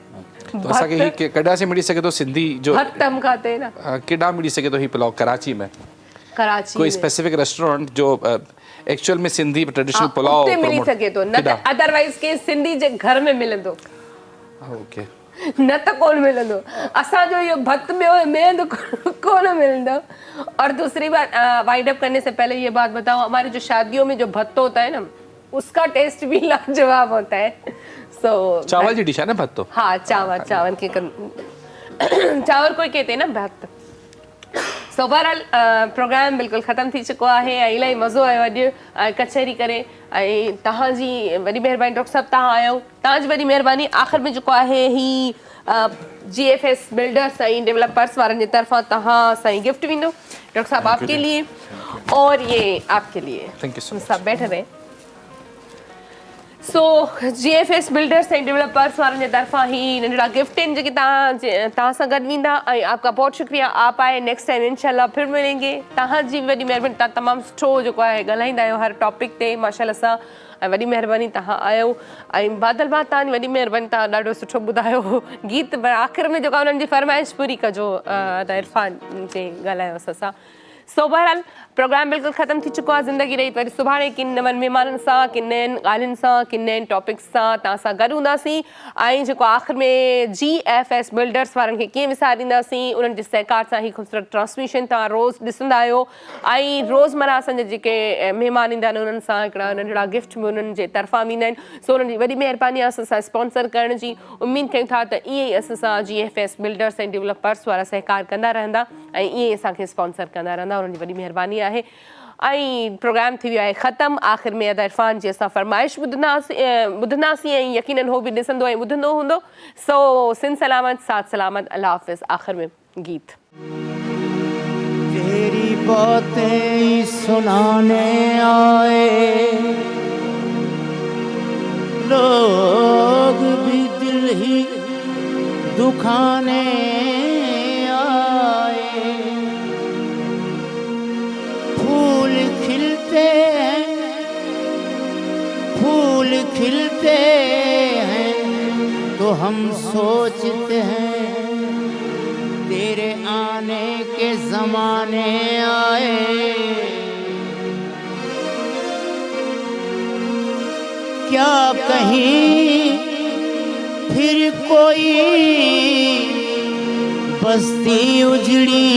Speaker 4: तो असांखे ही कॾहिं से मिली सके तो सिंधी जो
Speaker 3: भत्तम खाते हैं ना,
Speaker 4: केॾा मिली सके तो ही पुलाव कराची में
Speaker 3: कराची
Speaker 4: कोई
Speaker 3: में।
Speaker 4: स्पेसिफिक रेस्टोरेंट जो एक्चुअल में सिंधी ट्रेडिशनल
Speaker 3: हाँ,
Speaker 4: पुलाव
Speaker 3: उते मिली सके तो, न त अदरवाइज के सिंधी जे घर में मिलंदो,
Speaker 4: ओके
Speaker 3: न त कोन मिलंदो। असांजो इहो भत में तो कोन मिलंदो। और दूसरी बात, वाइंड अप करने से पहले ये बात बताओ, हमारे जो शादियों में जो भत्तो होता है ना उसका टेस्ट भी लाजवाब होता है। सो
Speaker 4: चावल जी डिश है ना भत्तो?
Speaker 3: हाँ, चावल के चावल कोई कहते हैं ना भत। सो बहरहाल प्रोग्राम बिल्कुल ख़त्म थी चुको आहे ऐं इलाही मज़ो आयो अॼु कचहरी करे, ऐं तव्हांजी वॾी महिरबानी डॉक्टर साहब, तव्हां आयो, तव्हांजी वॾी महिरबानी। आख़िर में जेको आहे ही GFS बिल्डर्स ऐं डेवलपर्स वारनि जी तरफ़ां तव्हां असांजी गिफ्ट वेंदो डॉक्टर साहब आपके लिए, और ये आपके लिए।
Speaker 4: Thank you so much.
Speaker 3: सब बैठे रहे। सो GFS बिल्डर्स एंड डेवलपर्स वारनि जे तरफ़ां ही नंढड़ा गिफ्ट आहिनि जेके तव्हां सां गॾु वेंदा, ऐं आपका बहुत शुक्रिया, आप आए, नेक्स्ट टाइम इंशाल्लाह फिर मिलेंगे। तव्हांजी वॾी महिरबानी, तव्हां तमामु सुठो जेको आहे ॻाल्हाईंदा आहियो हर टॉपिक ते माशाल्लाह सां, ऐं वॾी महिरबानी तव्हां आयो। ऐं बादल भाउ तव्हांजी वॾी महिरबानी, तव्हां ॾाढो सुठो ॿुधायो गीत, आख़िर में जेका उन्हनि जी फरमाइश पूरी कजो त इरफान जे ॻाल्हायोसि असां। सो बहरहाल प्रोग्राम बिल्कुलु ख़त्म थी चुको आहे। ज़िंदगी रही वरी सुभाणे किन नवनि महिमाननि सां, किन नयनि ॻाल्हियुनि सां, किन नयनि टॉपिक्स सां तव्हां सां गॾु हूंदासीं। ऐं जेको आख़िर में GFS बिल्डर्स वारनि खे कीअं विसारींदासीं, उन्हनि जे सहकार सां ही ख़ूबसूरत ट्रांसमिशन तव्हां रोज़ु ॾिसंदा आहियो। ऐं रोज़मर्रा असांजे जेके महिमान ईंदा आहिनि उन्हनि सां हिकिड़ा नंढड़ा गिफ्ट बि उन्हनि जे तरफ़ां वेंदा आहिनि। सो उन्हनि जी वॾी महिरबानी आहे असां स्पॉन्सर करण जी। उमेदु कयूं था त ईअं ई असां सां GFS बिल्डर्स एंड डेवलपर्स वारा सहकार कंदा रहंदा ऐं ईअं ई असांखे स्पॉन्सर कंदा रहंदा, उन्हनि जी वॾी महिरबानी आहे। ऐं प्रोग्राम थी वियो आहे ख़तमु। आख़िर में अदा इरफान जी असां फरमाइश ॿुधंदासीं ऐं यकीनन हो बि ॾिसंदो ऐं ॿुधंदो हूंदो। सो सिन सलामत, साथ सलामत, अल्लाह हाफ़िज़। आख़िर में गीत
Speaker 7: तेरी बातें सुनाने आए, लोग भी दिल ही दुखाने आए। फूल खिलते हैं, फूल खिलते हैं तो हम सोचते हैं तेरे आने के ज़माने आए। क्या कहीं फिर कोई बस्ती उजड़ी,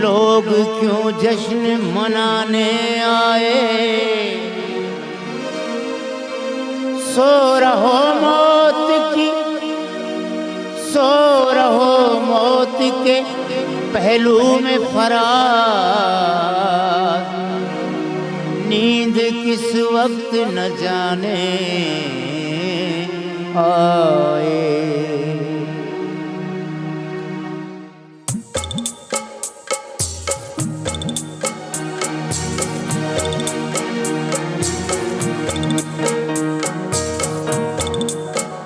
Speaker 7: लोग क्यों जश्न मनाने आए। सो रहो मौत की, सो रहो मौत के पहलू में फरार, नींद किस वक्त न जाने आए।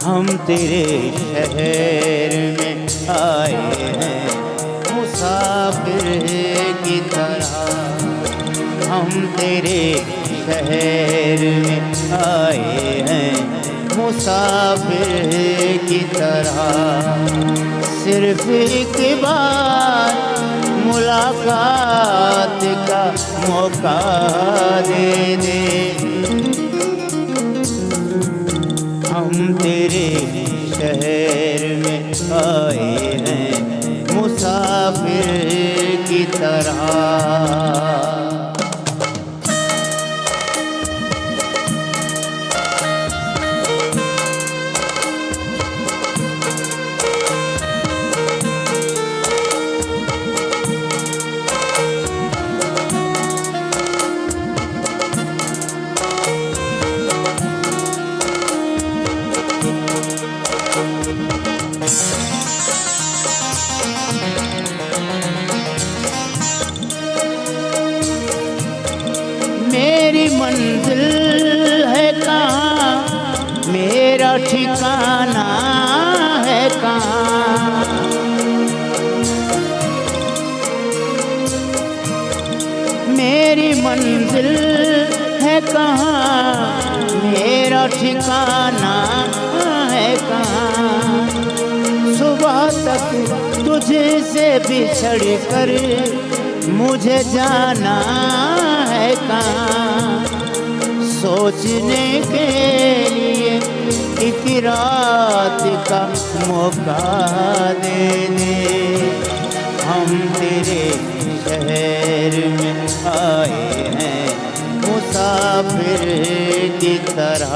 Speaker 7: हम तेरे शहर में आए हैं मुसाफिर की तरह, हम तेरे शहर में आए हैं मुसाफिर की तरह। सिर्फ एक बार मुलाकात का मौका दे दे, हम तेरे शहर में आए हैं मुसाफिर की तरह। मेरी मंजिल है कहाँ, मेरा ठिकाना है कहाँ। मेरी मंजिल है कहाँ, मेरा ठिकाना है कहाँ। सुबह तक तुझसे बिछड़ कर मुझे जाना है कहाँ। सोचने के लिए एक रात का मौका दे दे, हम तेरे शहर में आए हैं मुसाफिर की तरह।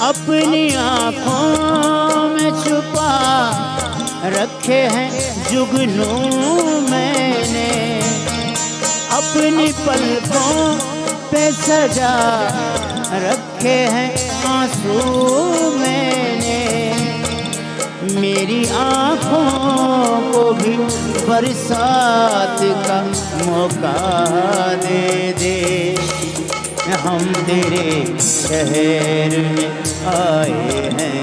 Speaker 7: अपनी आँखों में छुपा रखे हैं जुगनू मैंने, अपनी पलकों पे सजा रखे हैं आंसू मैंने। मेरी आँखों को भी बरसात का मौका दे दे, हम तेरे शहर में आए हैं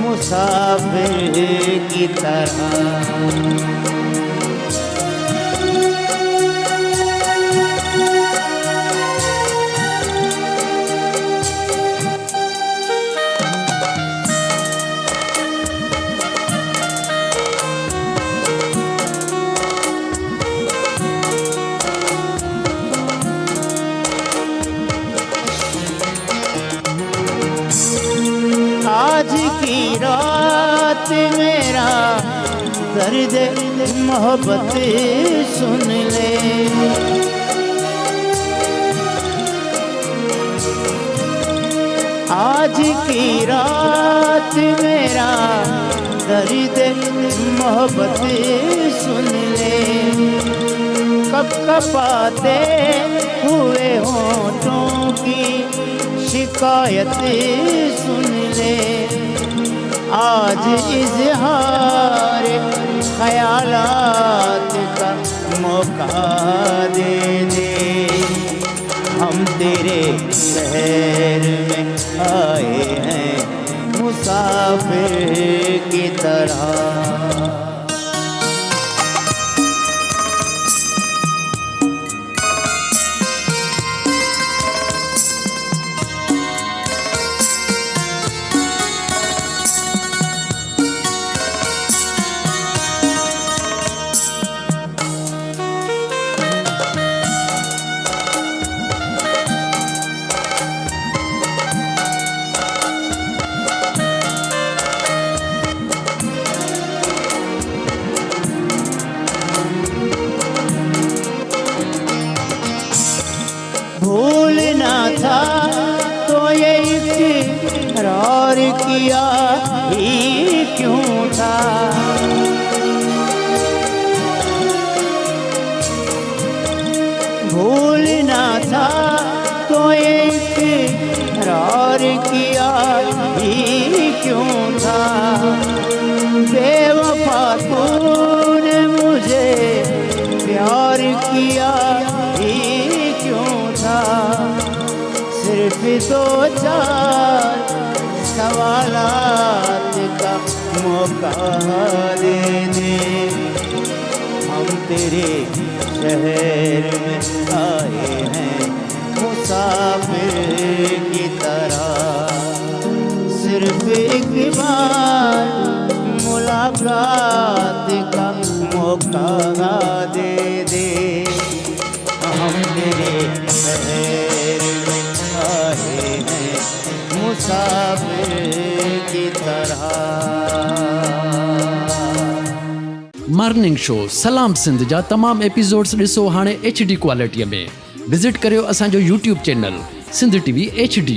Speaker 7: मुसाफिर की तरह। आज की रात मेरा दर्द मोहब्बत सुन ले, आज की रात मेरा दर्द मोहब्बत सुन ले, कब कपाते हुए होठों की शिकायत सुन ले। आज इजहार ख्यालात का मौका दे दे, हम तेरे शहर में आए हैं मुसाफिर की तरह। भूलना था तो ये इकरार किया ही क्यों था, भूलना था तो ये इकरार किया ही क्यों था। बेवफा तूने मुझे प्यार किया ही क्यों था, सिर्फ दो चार सवालात का मौका दे दे, हम तेरे शहर में आए हैं मुसाफिर की तरह। सिर्फ एक बार मुलाकात का मौका दे दे, हम तेरे शहर में आए हैं मुसाफिर की तरह।
Speaker 9: मॉर्निंग शो सलाम सिंध जा तमाम एपिसोड्स ॾिसो हाणे HD क्वालिटीअ में। विज़िट करियो असांजो YouTube channel Sindh TV HD।